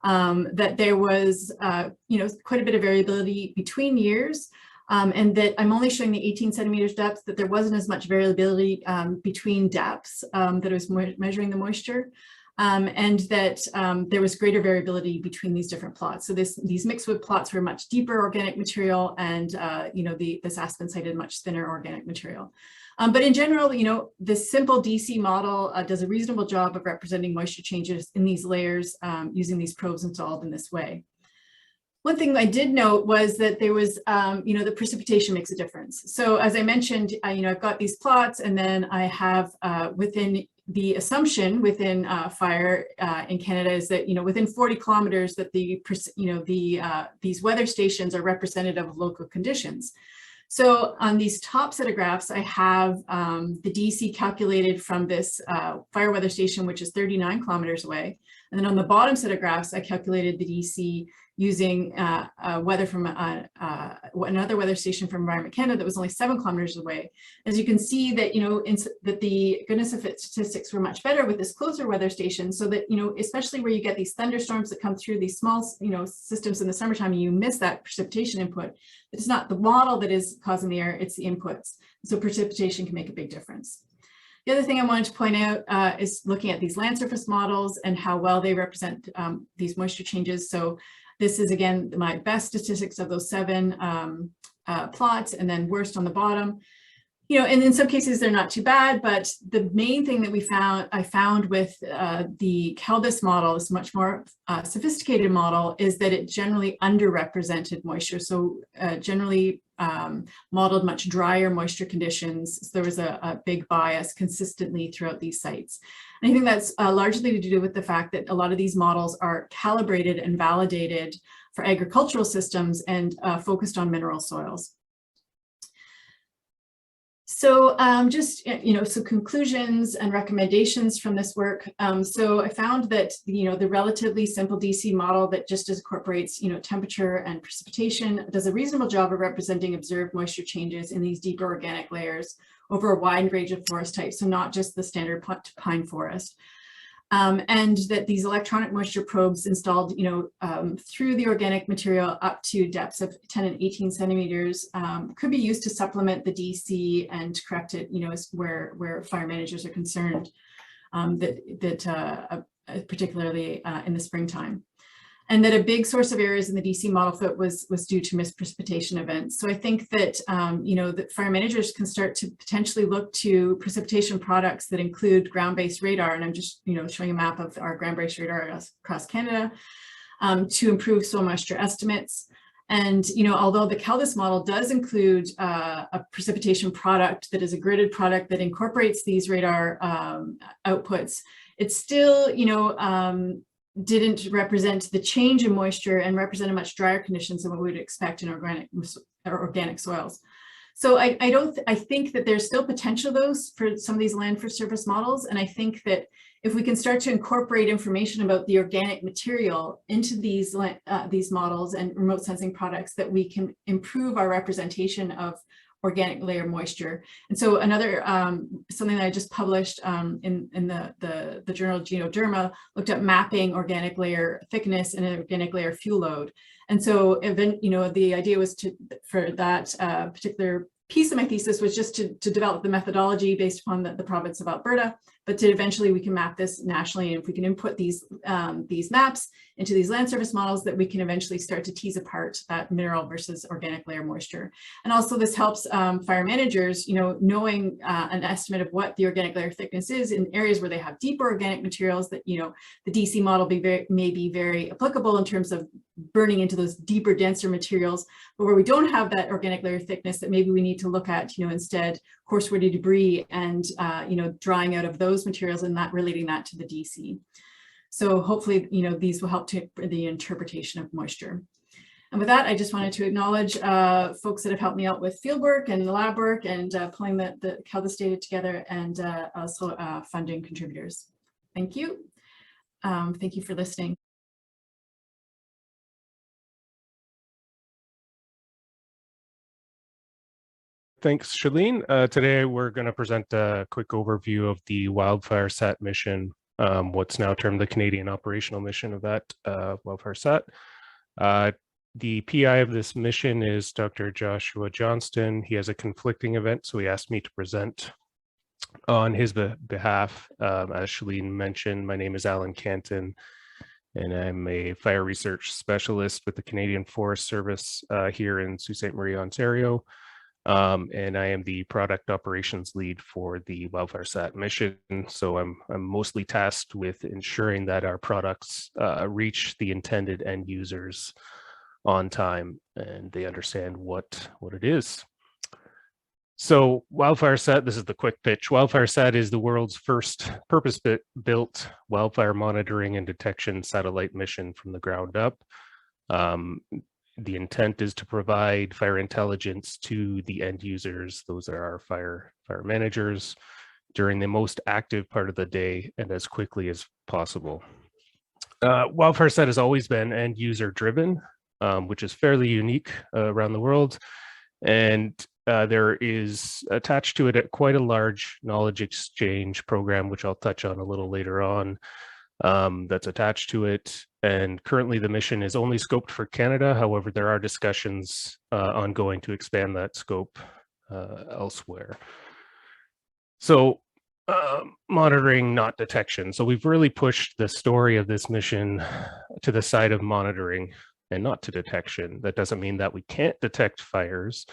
that there was, quite a bit of variability between years. And that I'm only showing the 18 centimeters depth, that there wasn't as much variability between depths that I was measuring the moisture, and that there was greater variability between these different plots. So these mixed wood plots were much deeper organic material, and this aspen site had much thinner organic material. But in general, this simple DC model does a reasonable job of representing moisture changes in these layers using these probes installed in this way. One thing I did note was that there was, the precipitation makes a difference. So as I mentioned, I've got these plots, and then I have within the assumption within fire in Canada is that, within 40 kilometers that these weather stations are representative of local conditions. So on these top set of graphs, I have the DC calculated from this fire weather station, which is 39 kilometers away. And then on the bottom set of graphs, I calculated the DC using weather from another weather station from Environment Canada that was only 7 kilometers away. As you can see that, that the goodness of fit statistics were much better with this closer weather station, so that, especially where you get these thunderstorms that come through these small, systems in the summertime, and you miss that precipitation input. It's not the model that is causing the error, it's the inputs. So precipitation can make a big difference. The other thing I wanted to point out is looking at these land surface models and how well they represent these moisture changes. So this is, again, my best statistics of those 7 plots, and then worst on the bottom. And in some cases they're not too bad, but the main thing that I found with the CALDIS model, this much more sophisticated model, is that it generally underrepresented moisture. So generally modeled much drier moisture conditions. So there was a big bias consistently throughout these sites. And I think that's largely to do with the fact that a lot of these models are calibrated and validated for agricultural systems and focused on mineral soils. So so conclusions and recommendations from this work. So I found that, the relatively simple DC model that just incorporates, temperature and precipitation does a reasonable job of representing observed moisture changes in these deeper organic layers over a wide range of forest types. So not just the standard pine forest. And that these electronic moisture probes installed, through the organic material up to depths of 10 and 18 centimeters could be used to supplement the DC and correct it, where fire managers are concerned, particularly in the springtime. And that a big source of errors in the DC model fit was due to misprecipitation events. So I think that, that fire managers can start to potentially look to precipitation products that include ground-based radar. And I'm just, showing a map of our ground-based radar across Canada to improve soil moisture estimates. And, although the CalDIS model does include a precipitation product that is a gridded product that incorporates these radar outputs, it's still, didn't represent the change in moisture and represented much drier conditions than what we would expect in organic soils. So I think that there's still potential though for some of these land for surface models. And I think that if we can start to incorporate information about the organic material into these models and remote sensing products, that we can improve our representation of organic layer moisture. And so another something that I just published in the journal Genoderma looked at mapping organic layer thickness and organic layer fuel load. And so the idea was for that particular piece of my thesis was just to develop the methodology based upon the province of Alberta, but to eventually we can map this nationally. And if we can input these maps into these land surface models, that we can eventually start to tease apart that mineral versus organic layer moisture. And also this helps fire managers, knowing an estimate of what the organic layer thickness is in areas where they have deeper organic materials, that, the DC model may be very applicable in terms of burning into those deeper, denser materials, but where we don't have that organic layer thickness, that maybe we need to look at, instead coarse-woody debris and, drying out of those materials and not relating that to the DC. So hopefully, these will help to the interpretation of moisture. And with that, I just wanted to acknowledge folks that have helped me out with field work and lab work and pulling the CalDIS data together, and also funding contributors. Thank you. Thank you for listening. Thanks, Chelene. Today, we're going to present a quick overview of the Wildfire Sat mission, what's now termed the Canadian operational mission of that Wildfire Sat. The PI of this mission is Dr. Joshua Johnston. He has a conflicting event, so he asked me to present on his behalf. As Chelene mentioned, my name is Alan Canton, and I'm a fire research specialist with the Canadian Forest Service here in Sault Ste. Marie, Ontario. And I am the product operations lead for the Wildfire Sat mission. So I'm mostly tasked with ensuring that our products reach the intended end users on time and they understand what it is. So Wildfire Sat, this is the quick pitch. Wildfire Sat is the world's first purpose-built wildfire monitoring and detection satellite mission from the ground up. The intent is to provide fire intelligence to the end users. Those are our fire managers during the most active part of the day and as quickly as possible. Wildfire Sat has always been end user driven, which is fairly unique around the world. And there is attached to it quite a large knowledge exchange program, which I'll touch on a little later on, that's attached to it. And currently the mission is only scoped for Canada. However, there are discussions ongoing to expand that scope elsewhere. So monitoring, not detection. So we've really pushed the story of this mission to the side of monitoring and not to detection. That doesn't mean that we can't detect fires,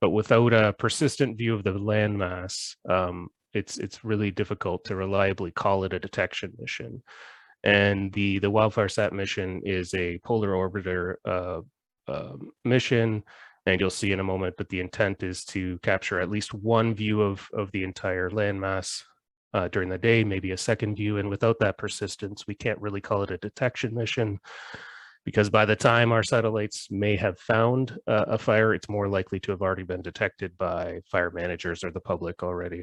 but without a persistent view of the landmass, it's really difficult to reliably call it a detection mission. And the Wildfire Sat mission is a polar orbiter mission, and you'll see in a moment, but the intent is to capture at least one view of the entire landmass during the day, maybe a second view. And without that persistence, we can't really call it a detection mission, because by the time our satellites may have found a fire, it's more likely to have already been detected by fire managers or the public already.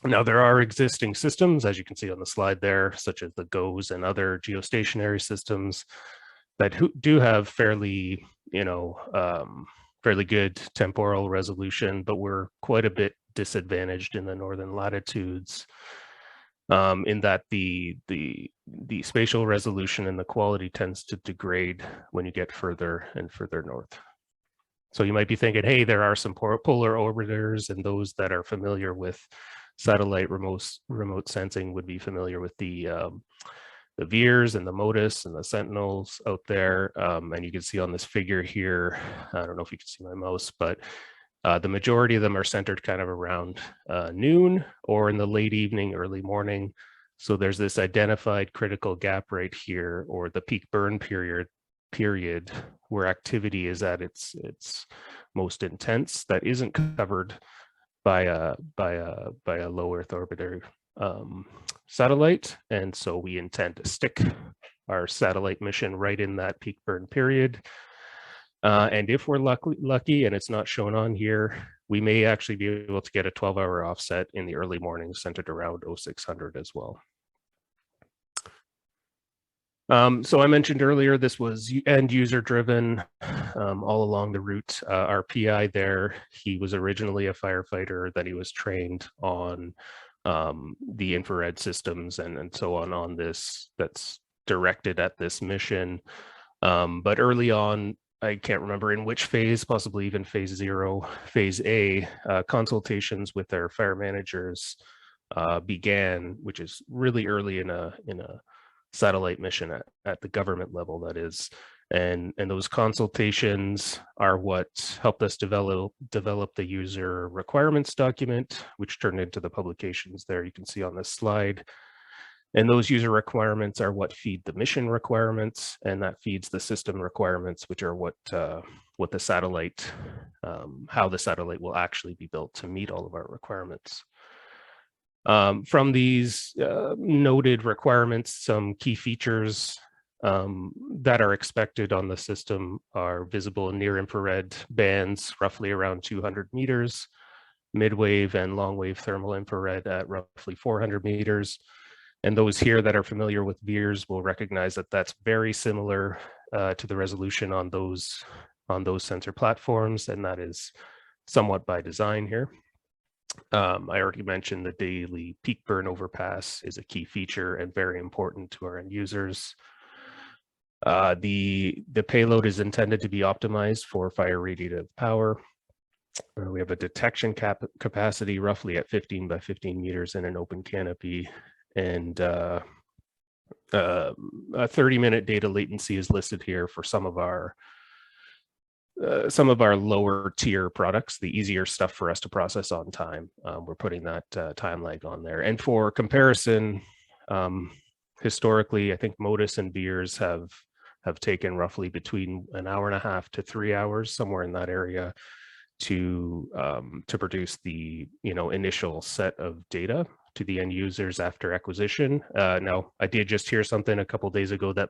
Now, there are existing systems, as you can see on the slide there, such as the GOES and other geostationary systems that do have fairly, fairly good temporal resolution, but we're quite a bit disadvantaged in the northern latitudes in that the spatial resolution and the quality tends to degrade when you get further and further north. So you might be thinking, hey, there are some polar orbiters, and those that are familiar with satellite remote sensing would be familiar with the VIIRS and the MODIS and the Sentinels out there. And you can see on this figure here, I don't know if you can see my mouse, but the majority of them are centered kind of around noon or in the late evening, early morning. So there's this identified critical gap right here, or the peak burn period where activity is at its most intense, that isn't covered by a low Earth orbiter satellite. And so we intend to stick our satellite mission right in that peak burn period. And if we're lucky, and it's not shown on here, we may actually be able to get a 12-hour offset in the early morning centered around 0600 as well. So I mentioned earlier, this was end user driven all along the route. Our PI there, he was originally a firefighter, that he was trained on the infrared systems and so on this, that's directed at this mission. But early on, I can't remember in which phase, possibly even phase 0, phase A, consultations with our fire managers began, which is really early in a satellite mission at the government level, that is. And those consultations are what helped us develop the user requirements document, which turned into the publications there you can see on this slide. And those user requirements are what feed the mission requirements, and that feeds the system requirements, which are what the satellite, how the satellite will actually be built to meet all of our requirements. From these noted requirements, some key features that are expected on the system are visible in near infrared bands, roughly around 200 meters, mid-wave and long-wave thermal infrared at roughly 400 meters. And those here that are familiar with VIIRS will recognize that that's very similar to the resolution on those sensor platforms, and that is somewhat by design here. I already mentioned the daily peak burn overpass is a key feature and very important to our end users. The payload is intended to be optimized for fire radiative power. We have a detection capacity roughly at 15 by 15 meters in an open canopy, and a 30-minute data latency is listed here for some of our lower tier products, the easier stuff for us to process on time. We're putting that time lag on there. And for comparison, historically, I think MODIS and VIIRS have taken roughly between 1.5 hours to 3 hours, somewhere in that area, to produce the initial set of data to the end users after acquisition. Now, I did just hear something a couple of days ago that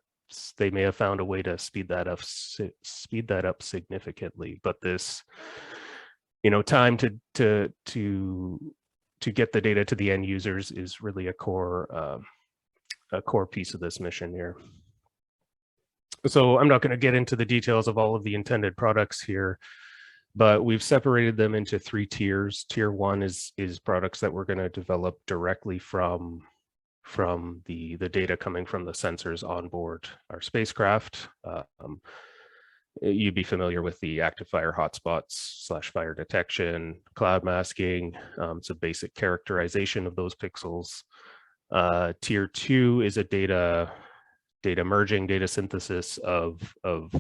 they may have found a way to speed that up significantly, but this time to get the data to the end users is really a core piece of this mission here. So I'm not going to get into the details of all of the intended products here, but we've separated them into 3 tiers. Tier 1 is products that we're going to develop directly from the data coming from the sensors on board our spacecraft. You'd be familiar with the active fire hotspots / fire detection, cloud masking. It's a basic characterization of those pixels. Tier 2 is a data merging, data synthesis of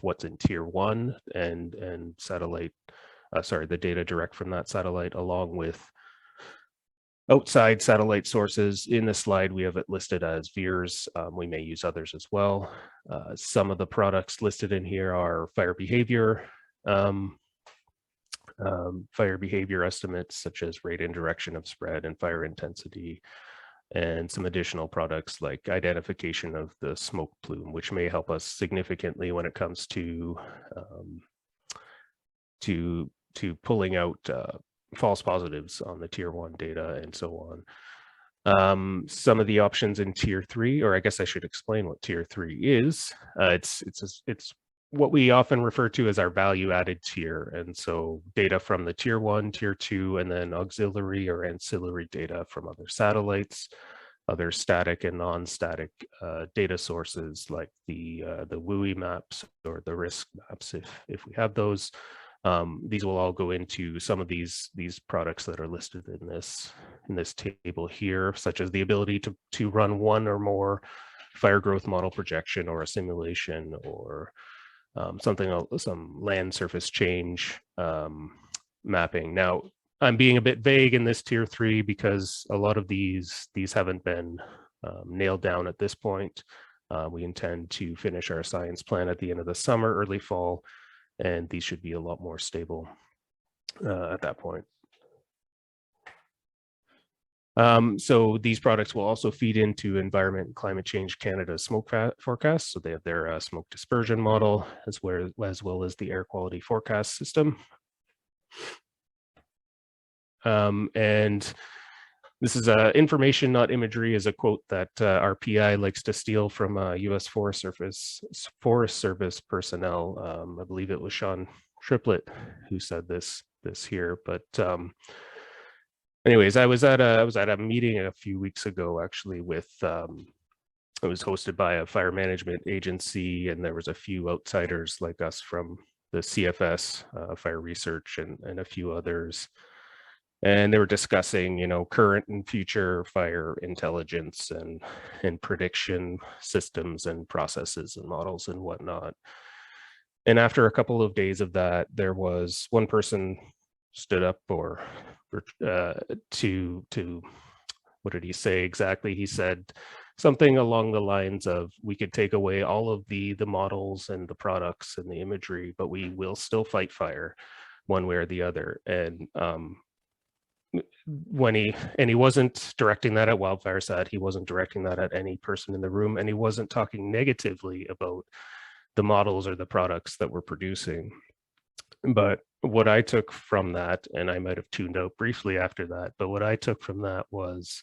what's in tier 1 and satellite, the data direct from that satellite, along with outside satellite sources. In the slide, we have it listed as VIIRS. We may use others as well. Some of the products listed in here are fire behavior estimates, such as rate and direction of spread and fire intensity. and some additional products like identification of the smoke plume, which may help us significantly when it comes to pulling out false positives on the tier 1 data and so on. Some of the options in tier 3, or I guess I should explain what tier 3 is. It's what we often refer to as our value added tier. And so data from the tier 1, tier 2, and then auxiliary or ancillary data from other satellites, other static and non-static data sources like the WUI maps or the risk maps, if we have those. These will all go into some of these products that are listed in this table here, such as the ability to run one or more fire growth model projection or a simulation, or some land surface change mapping. Now, I'm being a bit vague in this tier 3 because a lot of these haven't been nailed down at this point. We intend to finish our science plan at the end of the summer, early fall, and these should be a lot more stable at that point. So these products will also feed into Environment and Climate Change Canada's smoke forecast. So they have their smoke dispersion model as well as the air quality forecast system. And this is information, not imagery, is a quote that our PI likes to steal from U.S. Forest Service personnel. I believe it was Sean Triplett who said this here. But anyways, I was at a meeting a few weeks ago, actually, with it was hosted by a fire management agency, and there was a few outsiders like us from the CFS, Fire Research, and a few others. And they were discussing, current and future fire intelligence and prediction systems and processes and models and whatnot. And after a couple of days of that, there was one person stood up to what did he say exactly? He said something along the lines of, we could take away all of the models and the products and the imagery, but we will still fight fire one way or the other. And he wasn't directing that at Wildfire Sat, he wasn't directing that at any person in the room, and he wasn't talking negatively about the models or the products that we're producing. But what I took from that, and I might have tuned out briefly after that, but what I took from that was,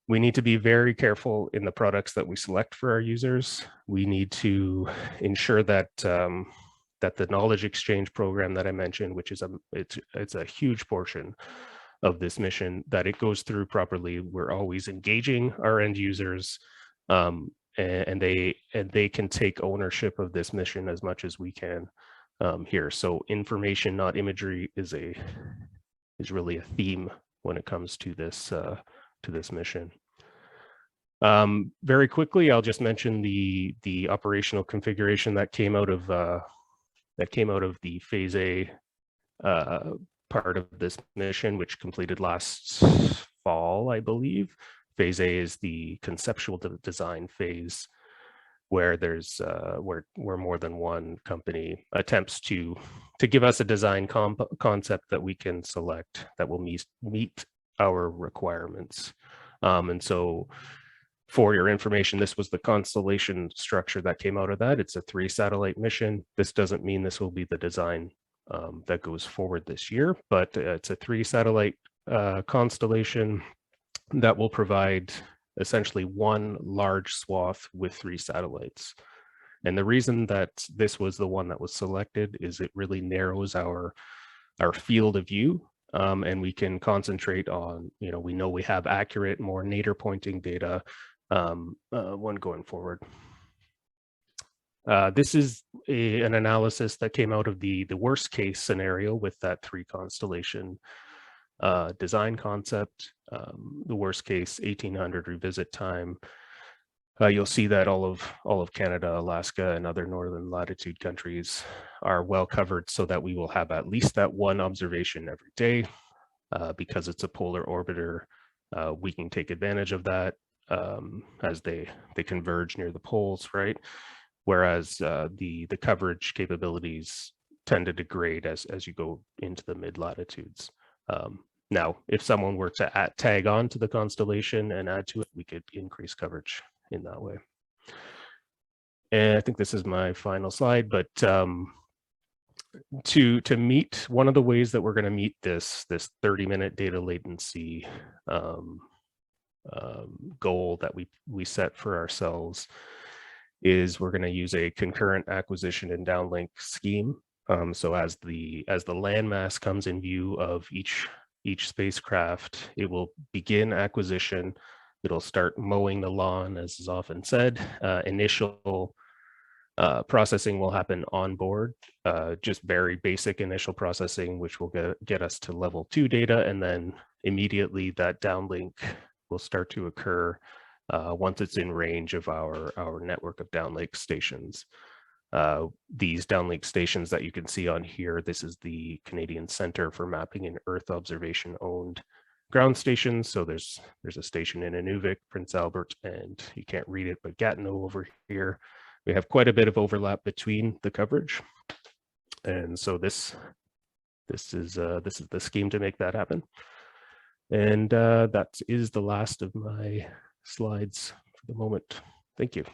we need to be very careful in the products that we select for our users. We need to ensure that that the knowledge exchange program that I mentioned, which is it's a huge portion of this mission, that it goes through properly. We're always engaging our end users, and they can take ownership of this mission as much as we can here. So information, not imagery, is really a theme when it comes to this mission. Very quickly, I'll just mention the operational configuration that came out of the Phase A part of this mission, which completed last fall, I believe. Phase A is the conceptual design phase, where there's where more than one company attempts to give us a design concept that we can select that will meet our requirements. And so, for your information, this was the constellation structure that came out of that. It's a 3-satellite mission. This doesn't mean this will be the design that goes forward this year, but it's a 3-satellite constellation that will provide essentially one large swath with 3 satellites. And the reason that this was the one that was selected is it really narrows our field of view, and we can concentrate on, we know we have accurate, more nadir pointing data when going forward. This is an analysis that came out of the worst case scenario with that 3 constellation design concept. The worst case, 1800 revisit time. You'll see that all of Canada, Alaska, and other northern latitude countries are well covered, so that we will have at least that one observation every day. Because it's a polar orbiter, we can take advantage of that as they converge near the poles, right? Whereas the coverage capabilities tend to degrade as you go into the mid latitudes. Now, if someone were to tag on to the constellation and add to it, we could increase coverage in that way. And I think this is my final slide, but to meet, one of the ways that we're going to meet this 30-minute data latency goal that we set for ourselves is we're going to use a concurrent acquisition and downlink scheme. So as the landmass comes in view of each spacecraft, it will begin acquisition. It'll start mowing the lawn, as is often said. Initial processing will happen on board, just very basic initial processing, which will get us to level 2 data, and then immediately that downlink will start to occur once it's in range of our network of downlink stations. These downlink stations that you can see on here, this is the Canadian Centre for Mapping and Earth Observation owned ground stations. So there's a station in Inuvik, Prince Albert, and you can't read it, but Gatineau over here. We have quite a bit of overlap between the coverage. And so this is the scheme to make that happen. And that is the last of my slides for the moment. Thank you.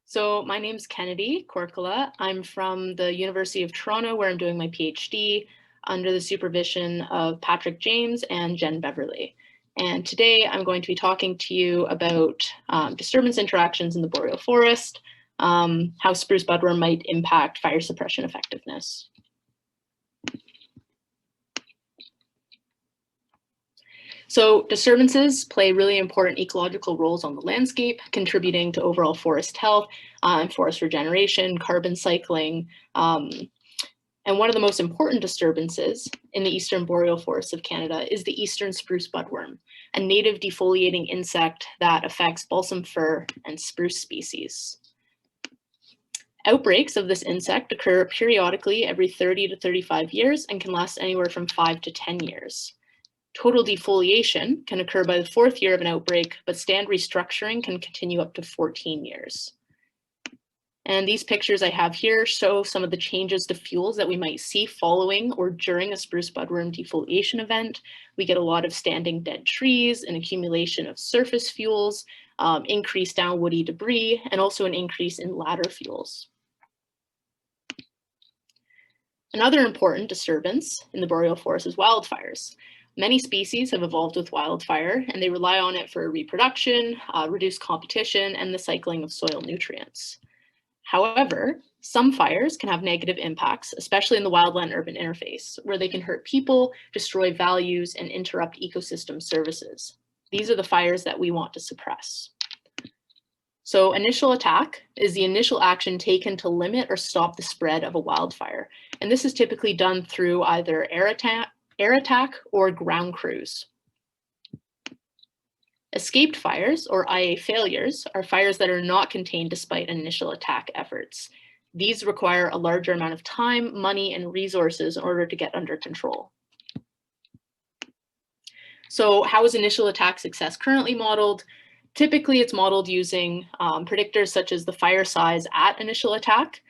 So my name's Kennedy Corcola. I'm from the University of Toronto, where I'm doing my PhD under the supervision of Patrick James and Jen Beverly. And today I'm going to be talking to you about disturbance interactions in the boreal forest, how spruce budworm might impact fire suppression effectiveness. So disturbances play really important ecological roles on the landscape, contributing to overall forest health and forest regeneration, carbon cycling. And one of the most important disturbances in the eastern boreal forests of Canada is the eastern spruce budworm, a native defoliating insect that affects balsam fir and spruce species. Outbreaks of this insect occur periodically every 30 to 35 years and can last anywhere from 5 to 10 years. Total defoliation can occur by the 4th year of an outbreak, but stand restructuring can continue up to 14 years. And these pictures I have here show some of the changes to fuels that we might see following or during a spruce budworm defoliation event. We get a lot of standing dead trees, an accumulation of surface fuels, increased down woody debris, and also an increase in ladder fuels. Another important disturbance in the boreal forest is wildfires. Many species have evolved with wildfire, and they rely on it for reproduction, reduced competition, and the cycling of soil nutrients. However, some fires can have negative impacts, especially in the wildland-urban interface, where they can hurt people, destroy values, and interrupt ecosystem services. These are the fires that we want to suppress. So initial attack is the initial action taken to limit or stop the spread of a wildfire. And this is typically done through either air attack or ground crews. Escaped fires, or IA failures, are fires that are not contained despite initial attack efforts. These require a larger amount of time, money, and resources in order to get under control. So how is initial attack success currently modeled? Typically, it's modeled using predictors such as the fire size at initial attack,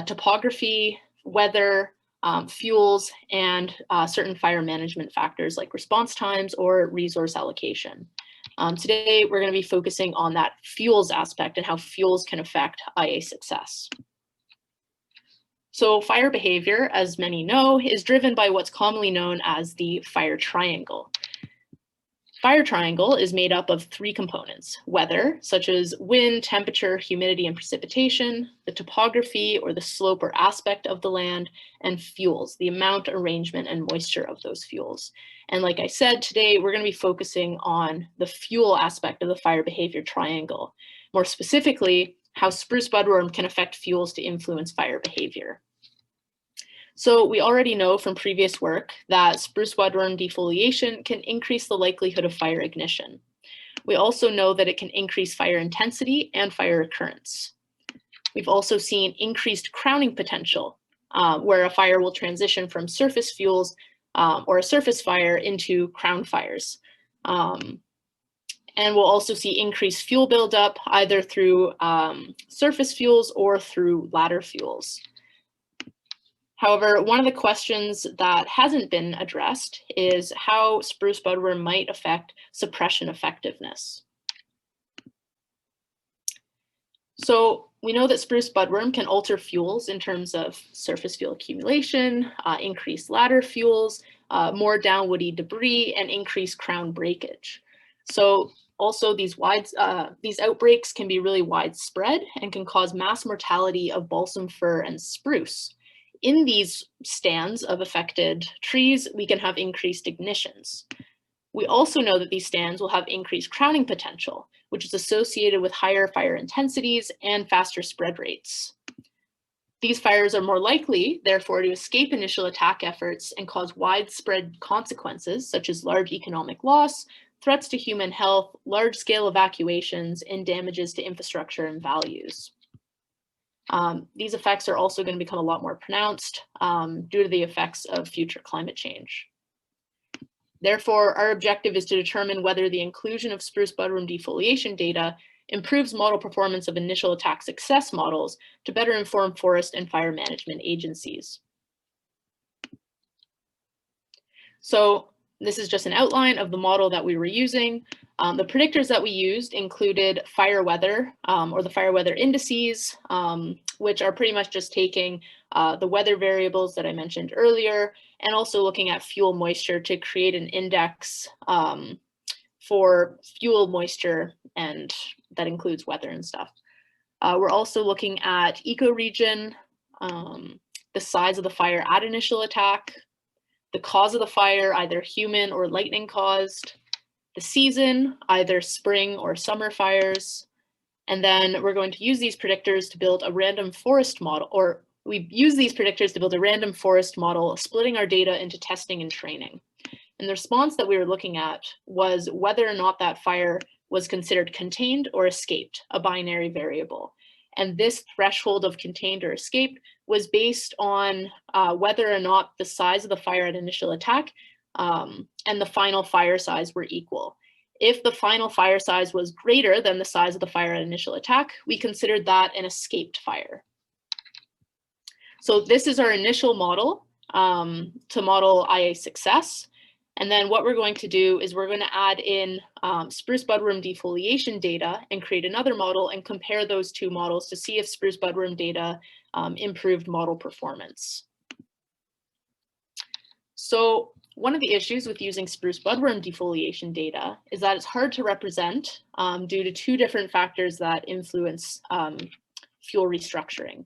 topography, weather, fuels, and certain fire management factors like response times or resource allocation. Today, we're going to be focusing on that fuels aspect and how fuels can affect IA success. So fire behavior, as many know, is driven by what's commonly known as the fire triangle. Fire triangle is made up of 3 components: weather, such as wind, temperature, humidity, and precipitation; the topography, or the slope or aspect of the land; and fuels, the amount, arrangement, and moisture of those fuels. And like I said, today we're going to be focusing on the fuel aspect of the fire behavior triangle. More specifically, how spruce budworm can affect fuels to influence fire behavior. So we already know from previous work that spruce budworm defoliation can increase the likelihood of fire ignition. We also know that it can increase fire intensity and fire occurrence. We've also seen increased crowning potential, where a fire will transition from surface fuels or a surface fire into crown fires. And we'll also see increased fuel buildup either through surface fuels or through ladder fuels. However, one of the questions that hasn't been addressed is how spruce budworm might affect suppression effectiveness. So we know that spruce budworm can alter fuels in terms of surface fuel accumulation, increased ladder fuels, more downwoody debris, and increased crown breakage. So also these outbreaks can be really widespread and can cause mass mortality of balsam fir and spruce. In these stands of affected trees, we can have increased ignitions. We also know that these stands will have increased crowning potential, which is associated with higher fire intensities and faster spread rates. These fires are more likely, therefore, to escape initial attack efforts and cause widespread consequences, such as large economic loss, threats to human health, large-scale evacuations, and damages to infrastructure and values. These effects are also going to become a lot more pronounced due to the effects of future climate change. Therefore, our objective is to determine whether the inclusion of spruce budworm defoliation data improves model performance of initial attack success models to better inform forest and fire management agencies. So this is just an outline of the model that we were using. The predictors that we used included fire weather or the fire weather indices, which are pretty much just taking the weather variables that I mentioned earlier, and also looking at fuel moisture to create an index for fuel moisture, and that includes weather and stuff. We're also looking at ecoregion, the size of the fire at initial attack, the cause of the fire, either human or lightning caused, the season, either spring or summer fires. And then we're going to use these predictors to build a random forest model, or we use these predictors to build a random forest model, splitting our data into testing and training. And the response that we were looking at was whether or not that fire was considered contained or escaped, a binary variable. And this threshold of contained or escaped was based on whether or not the size of the fire at initial attack and the final fire size were equal. If the final fire size was greater than the size of the fire at initial attack, we considered that an escaped fire. So this is our initial model to model IA success. And then what we're going to do is we're going to add in spruce budworm defoliation data and create another model and compare those two models to see if spruce budworm data improved model performance. So one of the issues with using spruce budworm defoliation data is that it's hard to represent due to two different factors that influence fuel restructuring.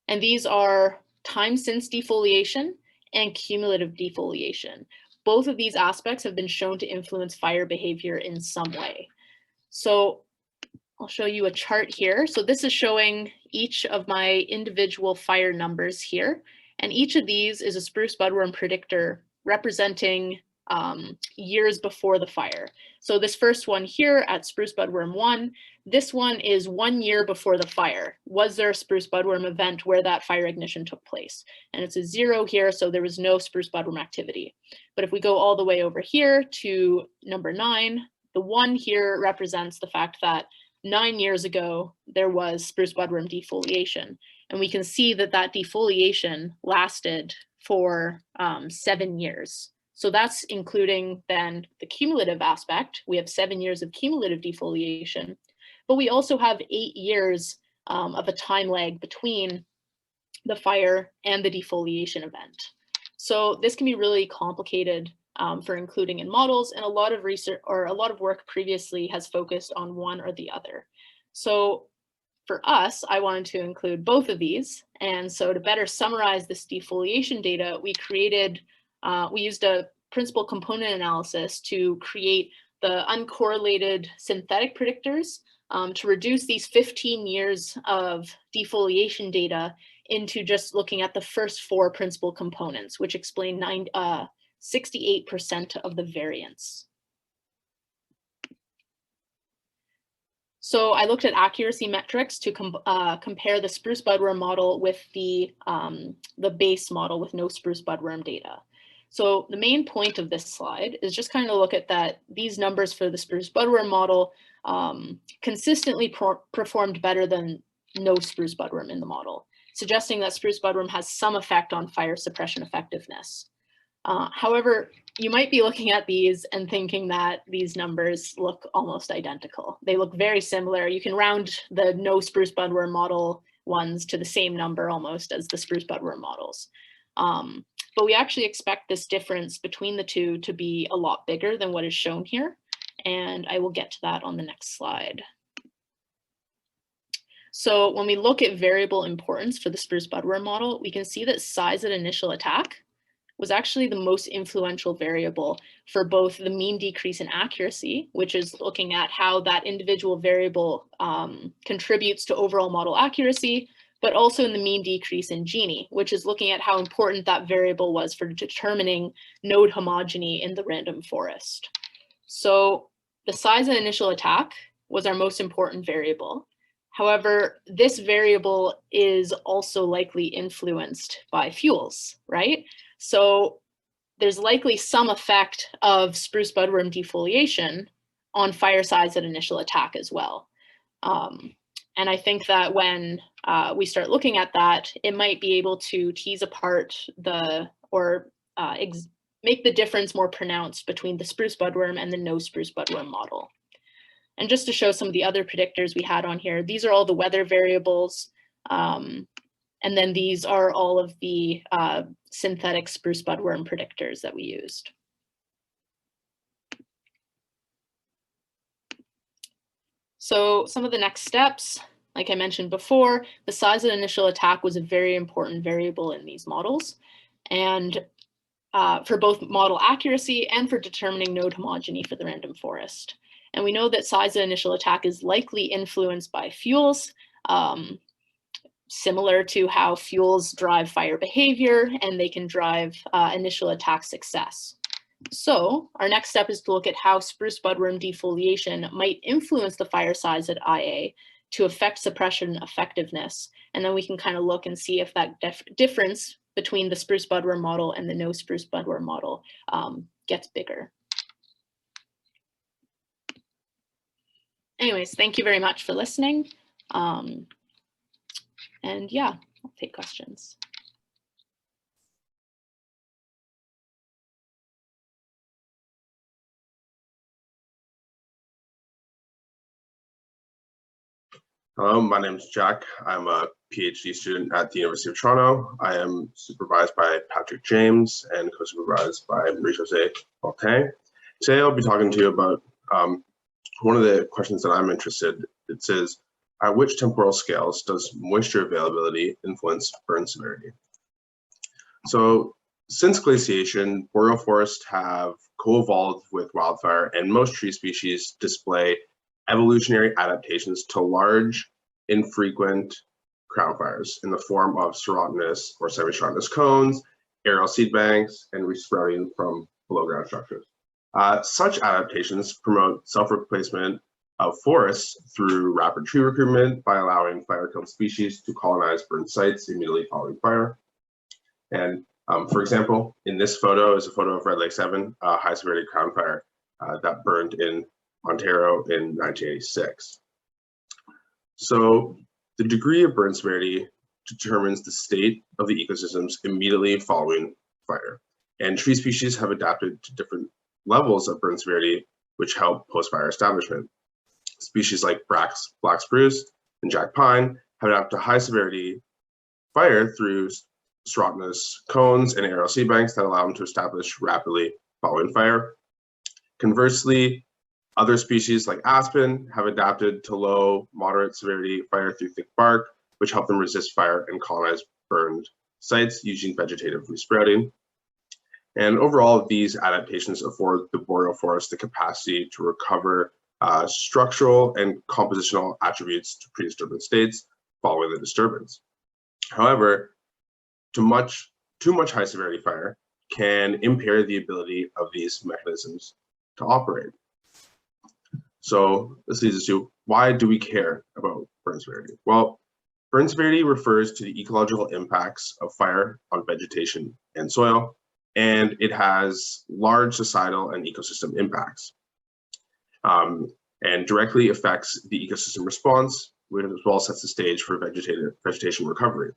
And these are time since defoliation and cumulative defoliation. Both of these aspects have been shown to influence fire behavior in some way. So I'll show you a chart here. So this is showing each of my individual fire numbers here. And each of these is a spruce budworm predictor representing years before the fire. So this first one here at spruce budworm 1, this one is 1 year before the fire. Was there a spruce budworm event where that fire ignition took place? And it's a 0 here, so there was no spruce budworm activity. But if we go all the way over here to number 9, the 1 here represents the fact that 9 years ago, there was spruce budworm defoliation. And we can see that that defoliation lasted for 7 years. So that's including then the cumulative aspect. We have 7 years of cumulative defoliation, but we also have 8 years of a time lag between the fire and the defoliation event. So this can be really complicated for including in models, and a lot of research or a lot of work previously has focused on one or the other. So for us, I wanted to include both of these. And so to better summarize this defoliation data, we used a principal component analysis to create the uncorrelated synthetic predictors to reduce these 15 years of defoliation data into just looking at the first 4 principal components, which explain 68% of the variance. So I looked at accuracy metrics to compare the spruce budworm model with the base model with no spruce budworm data. So the main point of this slide is just kind of look at that these numbers for the spruce budworm model consistently performed better than no spruce budworm in the model, suggesting that spruce budworm has some effect on fire suppression effectiveness. However, you might be looking at these and thinking that these numbers look almost identical. They look very similar. You can round the no spruce budworm model ones to the same number almost as the spruce budworm models. But we actually expect this difference between the two to be a lot bigger than what is shown here. And I will get to that on the next slide. So when we look at variable importance for the spruce budworm model, we can see that size at initial attack was actually the most influential variable for both the mean decrease in accuracy, which is looking at how that individual variable contributes to overall model accuracy, but also in the mean decrease in Gini, which is looking at how important that variable was for determining node homogeny in the random forest. So the size at initial attack was our most important variable. However, this variable is also likely influenced by fuels, right? So there's likely some effect of spruce budworm defoliation on fire size at initial attack as well. And I think that when we start looking at that, it might be able to tease apart make the difference more pronounced between the spruce budworm and the no spruce budworm model. And just to show some of the other predictors we had on here, these are all the weather variables. And then these are all of the synthetic spruce budworm predictors that we used. So some of the next steps, like I mentioned before, the size of the initial attack was a very important variable in these models. And for both model accuracy and for determining node homogeny for the random forest. And we know that size of initial attack is likely influenced by fuels, similar to how fuels drive fire behavior, and they can drive initial attack success. So our next step is to look at how spruce budworm defoliation might influence the fire size at IA to affect suppression effectiveness. And then we can kind of look and see if that difference between the spruce budworm model and the no spruce budworm model gets bigger. Anyways, thank you very much for listening. And yeah, I'll take questions. Hello, my name is Jack. I'm a PhD student at the University of Toronto. I am supervised by Patrick James and co-supervised by Marie-Josée Fontaine. Today I'll be talking to you about one of the questions that I'm interested. It says, at which temporal scales does moisture availability influence burn severity? So since glaciation, boreal forests have co-evolved with wildfire, and most tree species display evolutionary adaptations to large, infrequent crown fires in the form of serotinous or semi-serotinous cones, aerial seed banks, and resprouting from below-ground structures. Such adaptations promote self-replacement of forests through rapid tree recruitment by allowing fire-killed species to colonize burn sites immediately following fire. And for example, in this photo is a photo of Red Lake 7, a high-severity crown fire that burned in Ontario in 1986. So the degree of burn severity determines the state of the ecosystems immediately following fire. And tree species have adapted to different levels of burn severity, which help post-fire establishment. Species like black spruce and jack pine have adapted to high severity fire through serotinous cones and aerial seed banks that allow them to establish rapidly following fire. Conversely, other species like aspen have adapted to low, moderate severity fire through thick bark, which help them resist fire and colonize burned sites using vegetative resprouting. And overall, these adaptations afford the boreal forest the capacity to recover structural and compositional attributes to pre-disturbance states following the disturbance. However, too much high severity fire can impair the ability of these mechanisms to operate. So this leads us to, why do we care about burn severity? Well, burn severity refers to the ecological impacts of fire on vegetation and soil, and it has large societal and ecosystem impacts, and directly affects the ecosystem response, which as well sets the stage for vegetation recovery.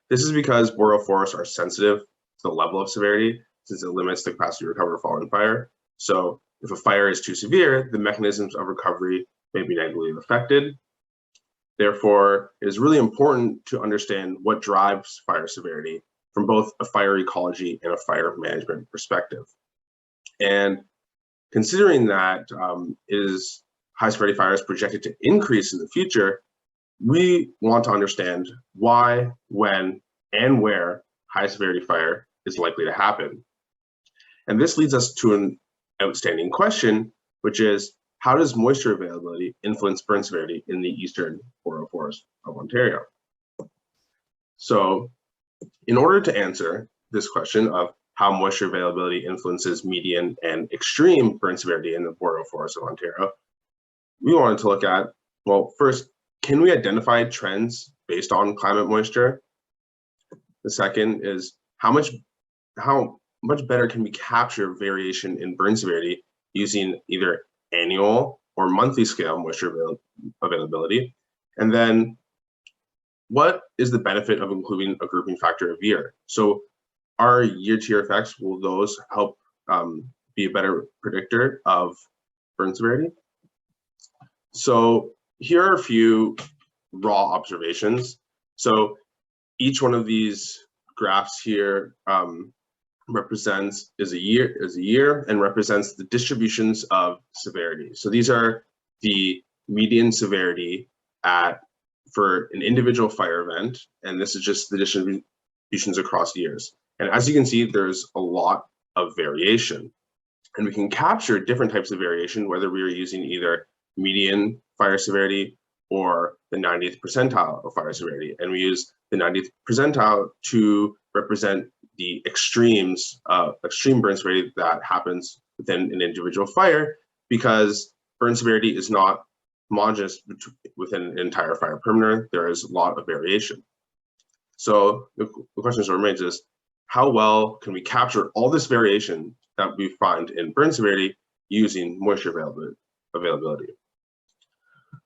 This is because boreal forests are sensitive to the level of severity, since it limits the capacity to recover following fire. So if a fire is too severe, the mechanisms of recovery may be negatively affected. Therefore, it is really important to understand what drives fire severity from both a fire ecology and a fire management perspective. And considering that is high severity fires projected to increase in the future, we want to understand why, when, and where high severity fire is likely to happen. And this leads us to an outstanding question, which is, how does moisture availability influence burn severity in the eastern boreal forest of Ontario? So in order to answer this question of how moisture availability influences median and extreme burn severity in the boreal forest of Ontario, we wanted to look at, well, first, can we identify trends based on climate moisture? The second is how much better can we capture variation in burn severity using either annual or monthly scale moisture availability? And then what is the benefit of including a grouping factor of year? So our year-to-year effects, will those help be a better predictor of burn severity? So here are a few raw observations. So each one of these graphs here represents a year and represents the distributions of severity. So these are the median severity for an individual fire event, and this is just the distributions across years. And as you can see, there's a lot of variation, and we can capture different types of variation, whether we are using either median fire severity or the 90th percentile of fire severity. And we use the 90th percentile to represent the extreme burn severity that happens within an individual fire, because burn severity is not homogeneous within an entire fire perimeter. There is a lot of variation. So the question that remains is, how well can we capture all this variation that we find in burn severity using moisture availability?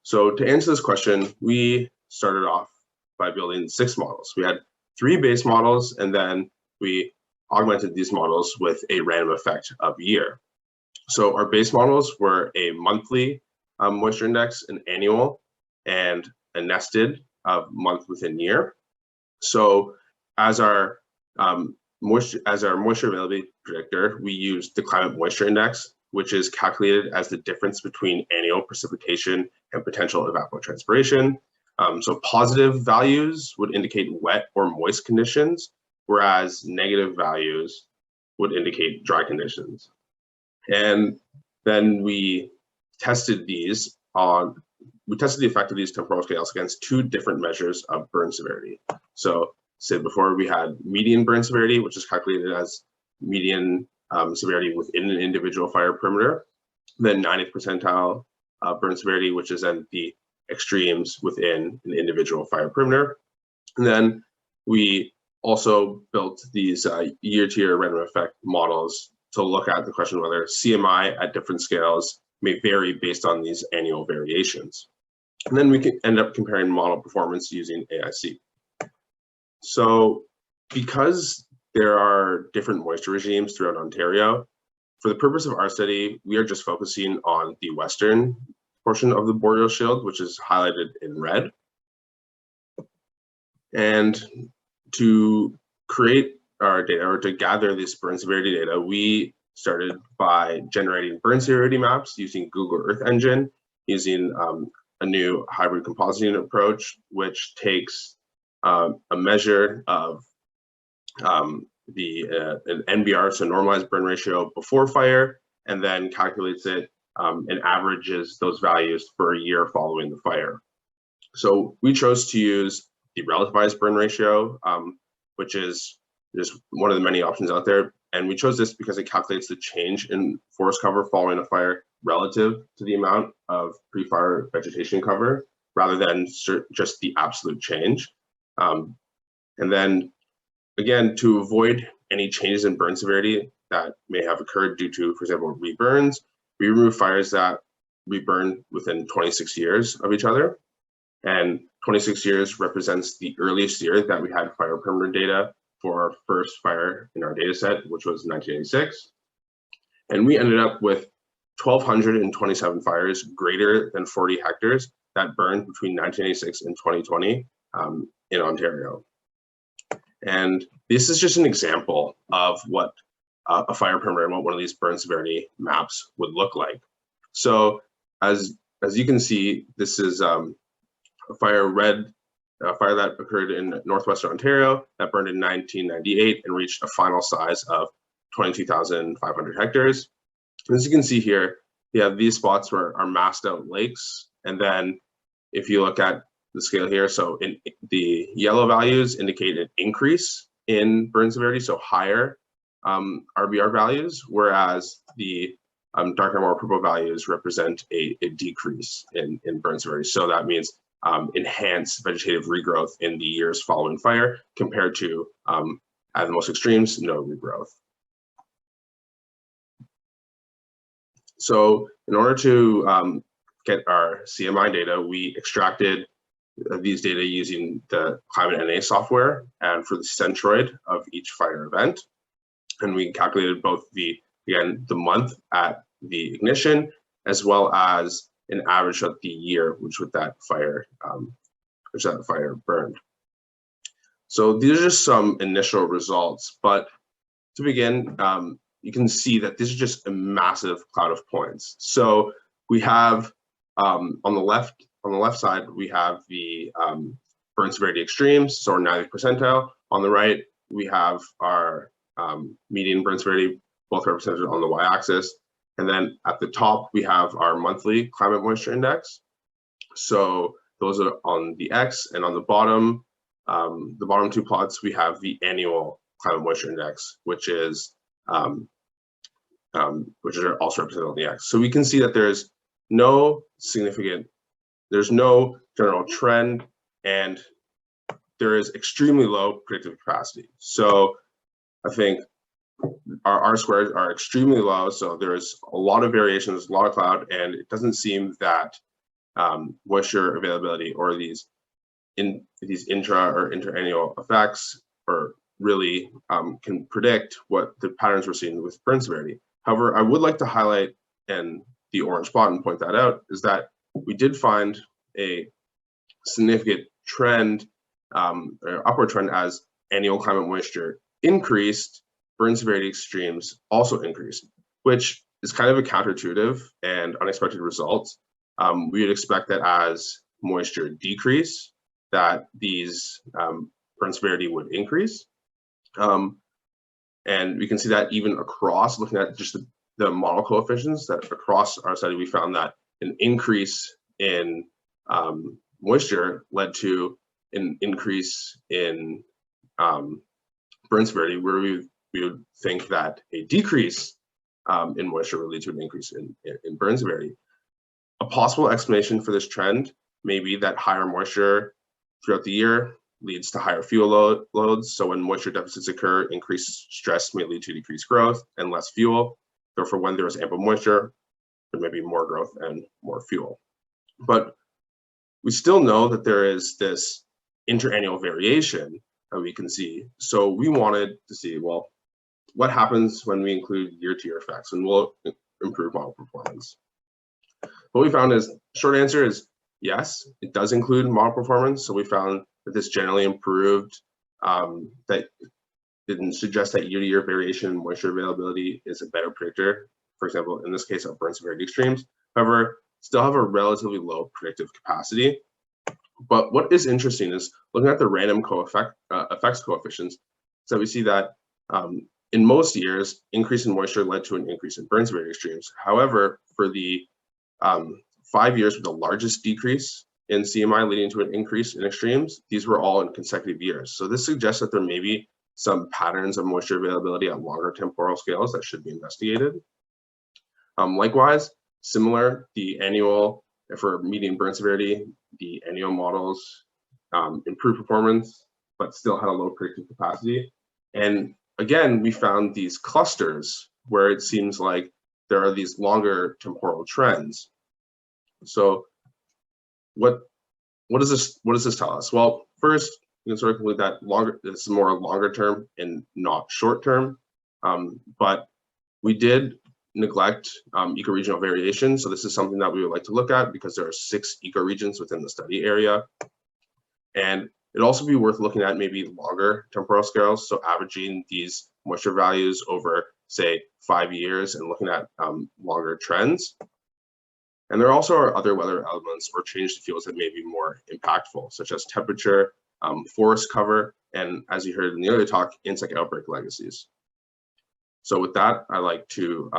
So to answer this question, we started off by building 6 models. We had 3 base models, and then we augmented these models with a random effect of year. So our base models were a monthly moisture index, an annual, and a nested month within year. So as our moisture availability predictor, we used the climate moisture index, which is calculated as the difference between annual precipitation and potential evapotranspiration. So positive values would indicate wet or moist conditions, whereas negative values would indicate dry conditions. And then we tested the effect of these temporal scales against 2 different measures of burn severity. So said before, we had median burn severity, which is calculated as median severity within an individual fire perimeter, then 90th percentile burn severity, which is then the extremes within an individual fire perimeter. And then we also built these year-to-year random effect models to look at the question whether CMI at different scales may vary based on these annual variations. And then we can end up comparing model performance using AIC. So because there are different moisture regimes throughout Ontario, for the purpose of our study, we are just focusing on the western portion of the boreal shield, which is highlighted in red. And to create our data, or to gather this burn severity data, we started by generating burn severity maps using Google Earth Engine, using a new hybrid compositing approach, which takes a measure of an NBR, so normalized burn ratio before fire, and then calculates it and averages those values for a year following the fire. So we chose to use the relativized burn ratio, which is just one of the many options out there. And we chose this because it calculates the change in forest cover following a fire relative to the amount of pre-fire vegetation cover, rather than just the absolute change. And then again, to avoid any changes in burn severity that may have occurred due to, for example, reburns. We remove fires that reburned within 26 years of each other. And 26 years represents the earliest year that we had fire perimeter data for our first fire in our data set, which was 1986. And we ended up with 1,227 fires greater than 40 hectares that burned between 1986 and 2020 in Ontario. And this is just an example of what a fire perimeter and what one of these burn severity maps would look like. So as you can see, this is a fire that occurred in northwestern Ontario that burned in 1998 and reached a final size of 22,500 hectares. As you can see here, you have these spots where are masked out lakes. And then if you look at the scale here, so in the yellow values indicate an increase in burn severity, so higher RBR values, whereas the darker, more purple values represent a decrease in burn severity. So that means enhanced vegetative regrowth in the years following fire compared to, at the most extremes, no regrowth. So in order to get our CMI data, we extracted these data using the Climate NA software and for the centroid of each fire event. And we calculated both the month at the ignition, as well as an average of the year which that fire burned. So these are just some initial results, but to begin, you can see that this is just a massive cloud of points. So we have on the left side, we have the burn severity extremes, so our 90th percentile. On the right, we have our median burn severity, both represented on the y-axis. And then at the top, we have our monthly climate moisture index. So those are on the x, and on the bottom two plots, we have the annual climate moisture index, which is also represented on the x. So we can see that there's no general trend, and there is extremely low predictive capacity. So I think our R-squares are extremely low, so there's a lot of variations, a lot of cloud, and it doesn't seem that moisture availability or these intra or interannual effects or really can predict what the patterns we're seeing with burn severity. However, I would like to highlight, and the orange spot and point that out, is that we did find a significant trend, or upward trend, as annual climate moisture increased, burn severity extremes also increased, which is kind of a counterintuitive and unexpected result. We would expect that as moisture decrease, that these burn severity would increase. And we can see that even across, looking at just the model coefficients, that across our study, we found that an increase in moisture led to an increase in burn severity, where we would think that a decrease in moisture would lead to an increase in burn severity. A possible explanation for this trend may be that higher moisture throughout the year leads to higher fuel loads. So when moisture deficits occur, increased stress may lead to decreased growth and less fuel. Therefore, when there is ample moisture, there may be more growth and more fuel. But we still know that there is this interannual variation that we can see. So we wanted to see, well, what happens when we include year-to-year effects, and we'll improve model performance. What we found is, short answer is yes, it does include model performance. So we found that this generally improved, that didn't suggest that year-to-year variation in moisture availability is a better predictor. For example, in this case, of burn severity extremes. However, still have a relatively low predictive capacity. But what is interesting is looking at the random effects coefficients, so we see that in most years, increase in moisture led to an increase in burn severity extremes. However, for the 5 years with the largest decrease in CMI leading to an increase in extremes, these were all in consecutive years. So this suggests that there may be some patterns of moisture availability at longer temporal scales that should be investigated. Likewise, similar, the annual, for median burn severity, the annual models improved performance, but still had a low predictive capacity. And again, we found these clusters where it seems like there are these longer temporal trends. So what does this tell us? Well, first, you can sort of conclude that this is more longer term and not short term. But we did neglect ecoregional variation. So this is something that we would like to look at because there are 6 ecoregions within the study area. And it'd also be worth looking at maybe longer temporal scales. So averaging these moisture values over, say, 5 years and looking at longer trends. And there also are other weather elements or change to fields that may be more impactful, such as temperature, forest cover, and as you heard in the earlier talk, insect outbreak legacies. So with that, I'd like to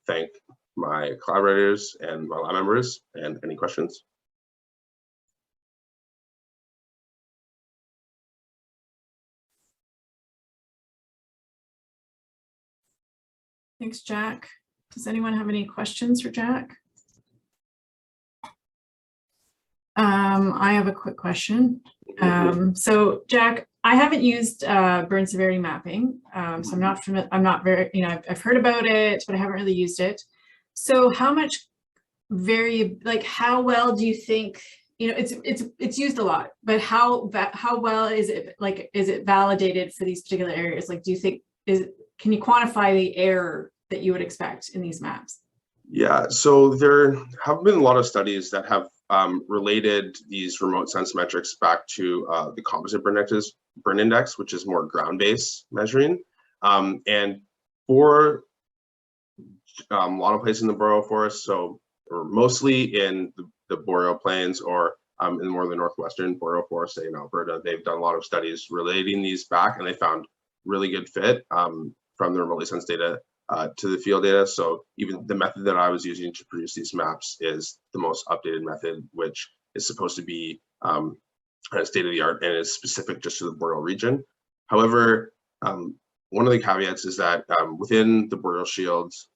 thank my collaborators and my lab members, and any questions? Thanks, Jack. Does anyone have any questions for Jack? I have a quick question. So Jack, I haven't used burn severity mapping, so I'm not very, I've heard about it, but I haven't really used it. So how much how well do you think, it's used a lot, but how well is it, is it validated for these particular areas? Like, do you think, can you quantify the error that you would expect in these maps? Yeah, so there have been a lot of studies that have related these remote sense metrics back to the composite burn index, which is more ground-based measuring. And for a lot of places in the boreal forest, or mostly in the boreal plains or in more of the northwestern boreal forest, say in Alberta, they've done a lot of studies relating these back, and they found really good fit from the remotely sensed data to the field data. So even the method that I was using to produce these maps is the most updated method, which is supposed to be state of the art and is specific just to the boreal region. However, one of the caveats is that within the boreal shields,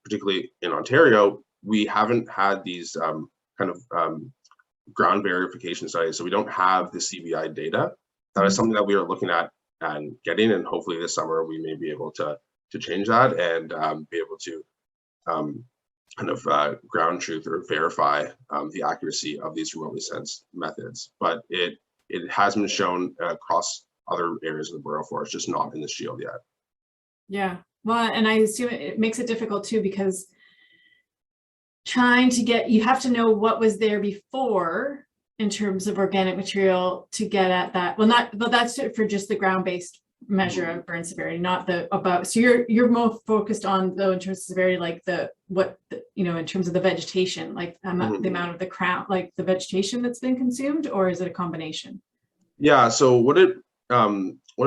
particularly in Ontario, we haven't had these ground verification studies. So we don't have the CBI data. That is something that we are looking at and getting, and hopefully this summer we may be able to change that and be able to ground truth or verify the accuracy of these remotely sensed methods. But it has been shown across other areas of the boreal forest, just not in the shield yet. Yeah, well, and I assume it makes it difficult too, because trying to you have to know what was there before in terms of organic material to get at that. Well, that's for just the ground-based measure of burn severity, not so you're more focused on, though, in terms of severity, like in terms of the vegetation, like the amount of the crown, like the vegetation that's been consumed, or is it a combination? Yeah, so what it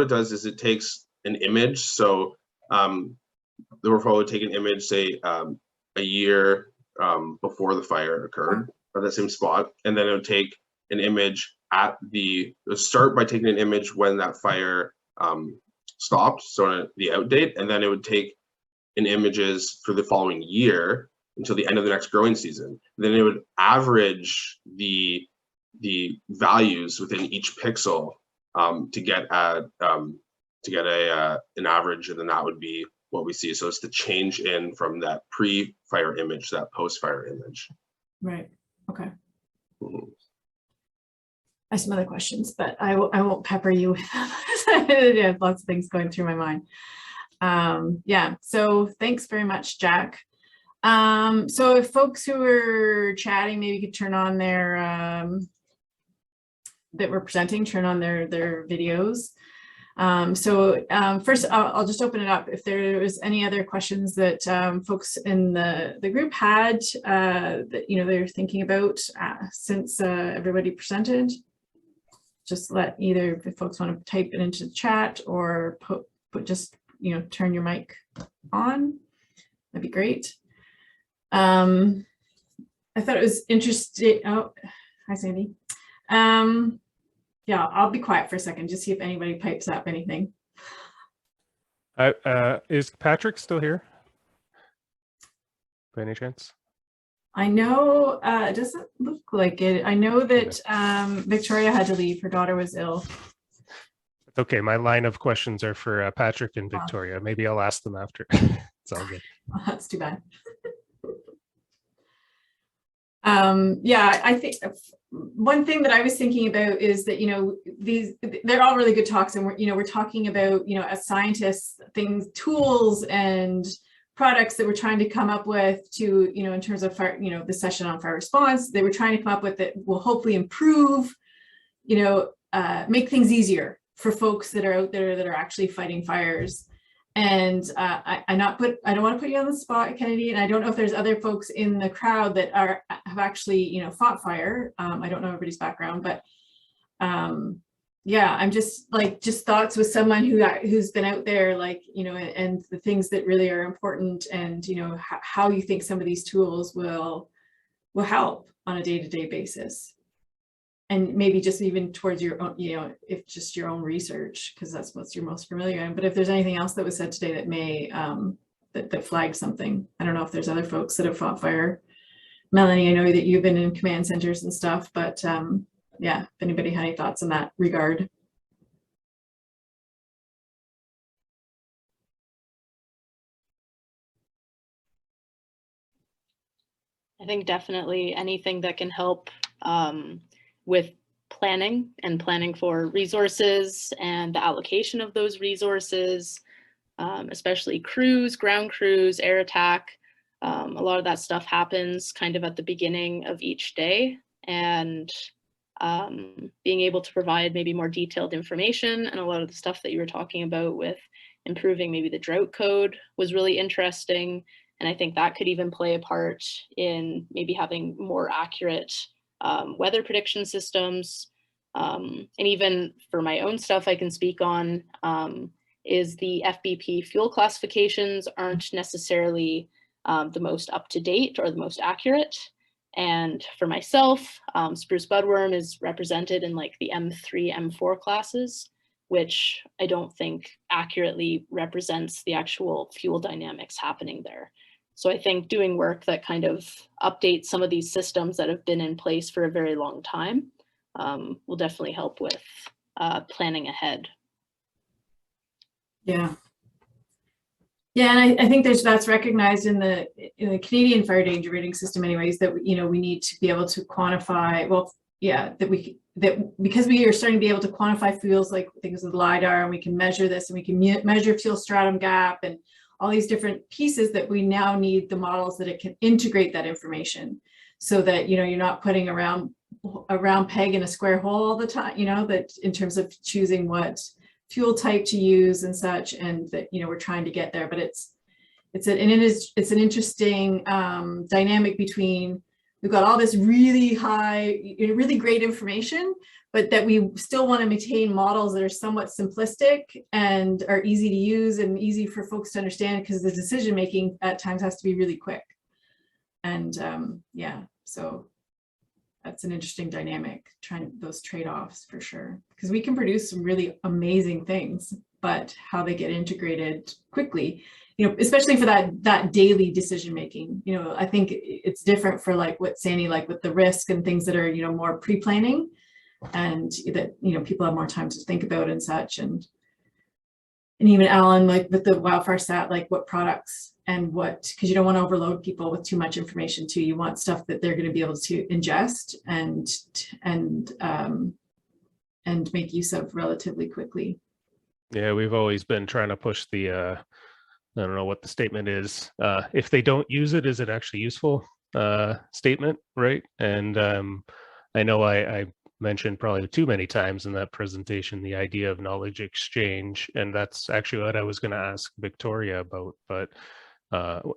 does is it takes an image. So the workflow would take an image, say a year before the fire occurred at that same spot, and then it would take an image start by taking an image when that fire stopped, so the out date, and then it would take in images for the following year until the end of the next growing season. Then it would average the values within each pixel to get an average, and then that would be what we see. So it's the change in from that pre-fire image to that post-fire image. Right. Okay. I have some other questions, but I won't pepper you with them. I have lots of things going through my mind. Yeah, so thanks very much, Jack. So if folks who are chatting maybe could turn on their, that we're presenting, turn on their videos. First, I'll just open it up. If there was any other questions that folks in the group had that they're thinking about since everybody presented, just let either if folks want to type it into the chat or just turn your mic on. That'd be great. I thought it was interesting. Oh, hi, Sandy. Yeah, I'll be quiet for a second, just see if anybody pipes up anything. Is Patrick still here? By any chance? I know, it doesn't look like it. I know that Victoria had to leave. Her daughter was ill. Okay, my line of questions are for Patrick and Victoria. Maybe I'll ask them after. It's all good. Well, that's too bad. Yeah, I think one thing that I was thinking about is that, you know, they're all really good talks, and we're talking about, you know, as scientists, things, tools and products that we're trying to come up with to, you know, in terms of fire, you know, the session on fire response, they were trying to come up with that will hopefully improve, you know, make things easier for folks that are out there that are actually fighting fires. And I don't want to put you on the spot, Kennedy, and I don't know if there's other folks in the crowd that have actually, you know, fought fire. I don't know everybody's background, but yeah, I'm just thoughts with someone who's been out there, like, you know, and the things that really are important, and, you know, how you think some of these tools will help on a day-to-day basis. And maybe just even towards your own, you know, if just your own research, because that's what you're most familiar in. But if there's anything else that was said today that may, that flagged something, I don't know if there's other folks that have fought fire. Melanie, I know that you've been in command centers and stuff, but yeah, if anybody had any thoughts in that regard. I think definitely anything that can help with planning for resources and the allocation of those resources, especially crews, ground crews, air attack. A lot of that stuff happens kind of at the beginning of each day, and being able to provide maybe more detailed information, and a lot of the stuff that you were talking about with improving maybe the drought code was really interesting. And I think that could even play a part in maybe having more accurate weather prediction systems. And even for my own stuff I can speak on is the FBP fuel classifications aren't necessarily the most up-to-date or the most accurate. And for myself, Spruce Budworm is represented in like the M3, M4 classes, which I don't think accurately represents the actual fuel dynamics happening there. So I think doing work that kind of updates some of these systems that have been in place for a very long time will definitely help with planning ahead. Yeah. Yeah, and I think that's recognized in the Canadian fire danger rating system anyways, that, you know, we need to be able to quantify, well, yeah, because we are starting to be able to quantify fuels like things with LiDAR, and we can measure this, and we can measure fuel stratum gap and all these different pieces, that we now need the models that it can integrate that information, so that, you know, you're not putting a round peg in a square hole all the time, you know, that in terms of choosing what fuel type to use and such, and that, you know, we're trying to get there. But it's an interesting dynamic between, we've got all this really high, really great information, but that we still want to maintain models that are somewhat simplistic and are easy to use and easy for folks to understand, because the decision making at times has to be really quick. And yeah, so that's an interesting dynamic, trying those trade-offs for sure, because we can produce some really amazing things, but how they get integrated quickly, you know, especially for that daily decision making, you know, I think it's different for like what Sandy, like with the risk and things that are, you know, more pre-planning, and that, you know, people have more time to think about and such. And even Alan, like with the wildfire sat, like what products and what, because you don't want to overload people with too much information too. You want stuff that they're going to be able to ingest and make use of relatively quickly. Yeah, we've always been trying to push the, I don't know what the statement is. If they don't use it, is it actually useful statement, right? And I know I mentioned probably too many times in that presentation the idea of knowledge exchange, and that's actually what I was going to ask Victoria about. But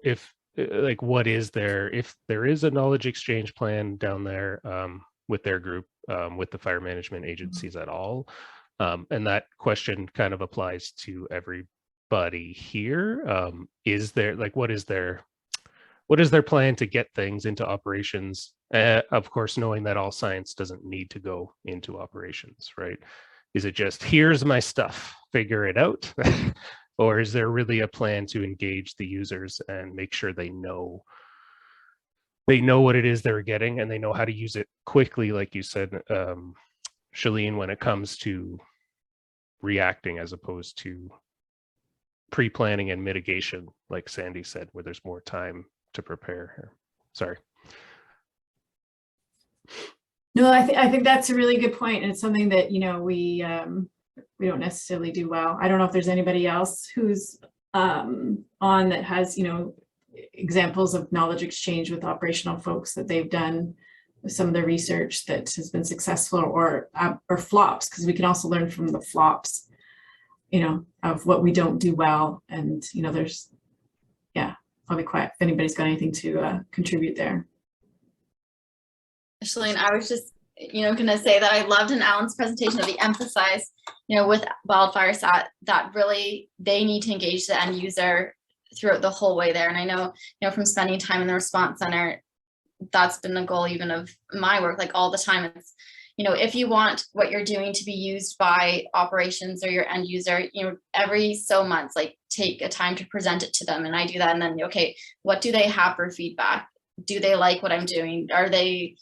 if like, what is there, if there is a knowledge exchange plan down there with their group, with the fire management agencies at all? And that question kind of applies to everybody here. Is there, like, what is their plan to get things into operations? Of course, knowing that all science doesn't need to go into operations, right? Is it just, here's my stuff, figure it out? Or is there really a plan to engage the users and make sure they know what it is they're getting, and they know how to use it quickly, like you said, Chelene, when it comes to reacting as opposed to pre-planning and mitigation, like Sandy said, where there's more time to prepare here. Sorry. No, I think that's a really good point, and it's something that, you know, we don't necessarily do well. I don't know if there's anybody else who's on that has, you know, examples of knowledge exchange with operational folks that they've done with some of the research that has been successful, or flops, because we can also learn from the flops, you know, of what we don't do well. And, you know, there's, yeah, I'll be quiet if anybody's got anything to contribute there. Chelene, I was just, you know, going to say that I loved in Alan's presentation that he emphasized, you know, with Wildfire Sat, that really they need to engage the end user throughout the whole way there. And I know, you know, from spending time in the response center, that's been the goal even of my work, like all the time. It's, you know, if you want what you're doing to be used by operations or your end user, you know, every so months, like take a time to present it to them. And I do that. And then, okay, what do they have for feedback? Do they like what I'm doing? Are they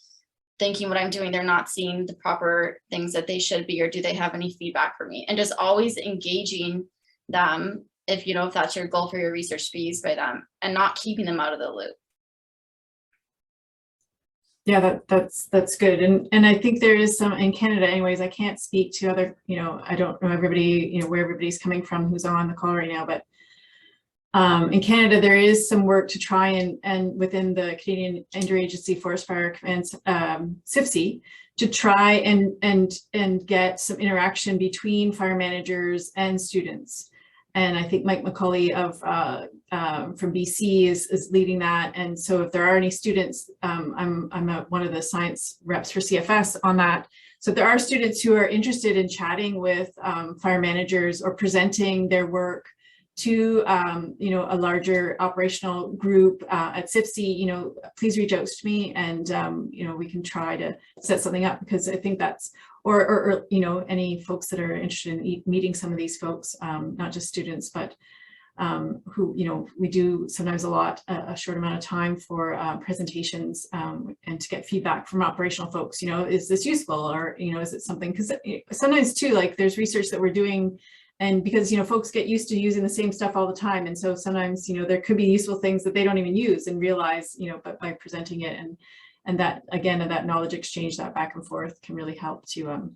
thinking what I'm doing, they're not seeing the proper things that they should be, or do they have any feedback for me? And just always engaging them, if you know, if that's your goal for your research to be used by them, and not keeping them out of the loop. Yeah, that's good. And I think there is some in Canada anyways. I can't speak to other, you know, I don't know everybody, you know, where everybody's coming from who's on the call right now, but in Canada, there is some work to try and within the Canadian Interagency Forest Fire Command, CFC, to try and get some interaction between fire managers and students. And I think Mike McCauley from BC is leading that. And so if there are any students, I'm one of the science reps for CFS on that. So if there are students who are interested in chatting with fire managers or presenting their work to you know, a larger operational group at CFC, you know, please reach out to me, and you know, we can try to set something up, because I think that's, or you know, any folks that are interested in meeting some of these folks, not just students, but who, you know, we do sometimes a short amount of time for presentations, and to get feedback from operational folks, you know, is this useful, or, you know, is it something, because sometimes too, like there's research that we're doing, and because, you know, folks get used to using the same stuff all the time. And so sometimes, you know, there could be useful things that they don't even use and realize, you know, but by presenting it, and that, again, that knowledge exchange, that back and forth can really help to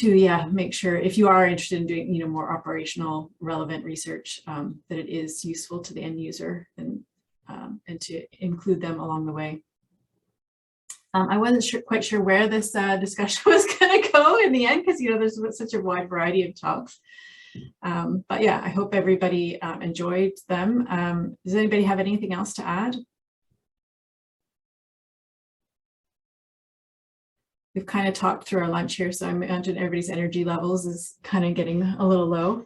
yeah, make sure, if you are interested in doing, you know, more operational relevant research, that it is useful to the end user, and to include them along the way. I wasn't quite sure where this discussion was going to go in the end, because, you know, there's such a wide variety of talks. But yeah, I hope everybody enjoyed them. Does anybody have anything else to add? We've kind of talked through our lunch here, so I imagine everybody's energy levels is kind of getting a little low.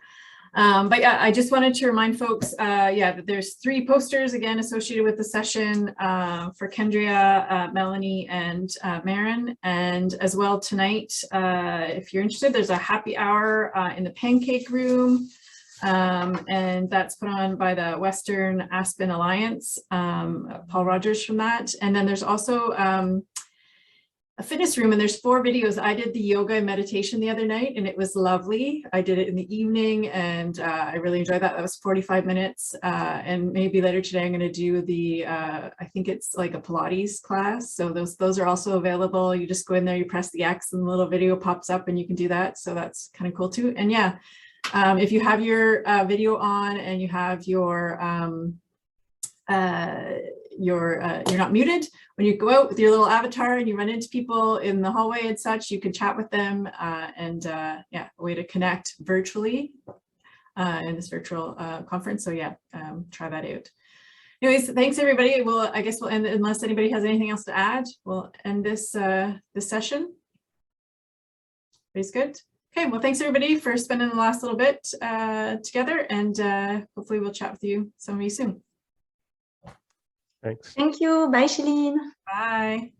But yeah, I just wanted to remind folks, yeah, that there's 3 posters again associated with the session for Kendria, Melanie, and Maren. And as well tonight, if you're interested, there's a happy hour in the pancake room, and that's put on by the Western Aspen Alliance, Paul Rogers from that. And then there's also a fitness room, and there's 4 videos. I did the yoga and meditation the other night, and it was lovely. I did it in the evening, and I really enjoyed that. That was 45 minutes. And maybe later today, I'm going to do the, I think it's like a Pilates class. So those are also available. You just go in there, you press the X, and the little video pops up, and you can do that. So that's kind of cool too. And yeah, if you have your video on and you have your you're not muted, when you go out with your little avatar and you run into people in the hallway and such, you can chat with them, and yeah, a way to connect virtually in this virtual conference. So yeah, try that out. Anyways, thanks everybody. I guess we'll end, unless anybody has anything else to add, we'll end this this session. Everybody's good? Okay, well, thanks everybody for spending the last little bit together, and hopefully we'll chat with some of you soon. Thanks. Thank you. Bye, Chelene. Bye.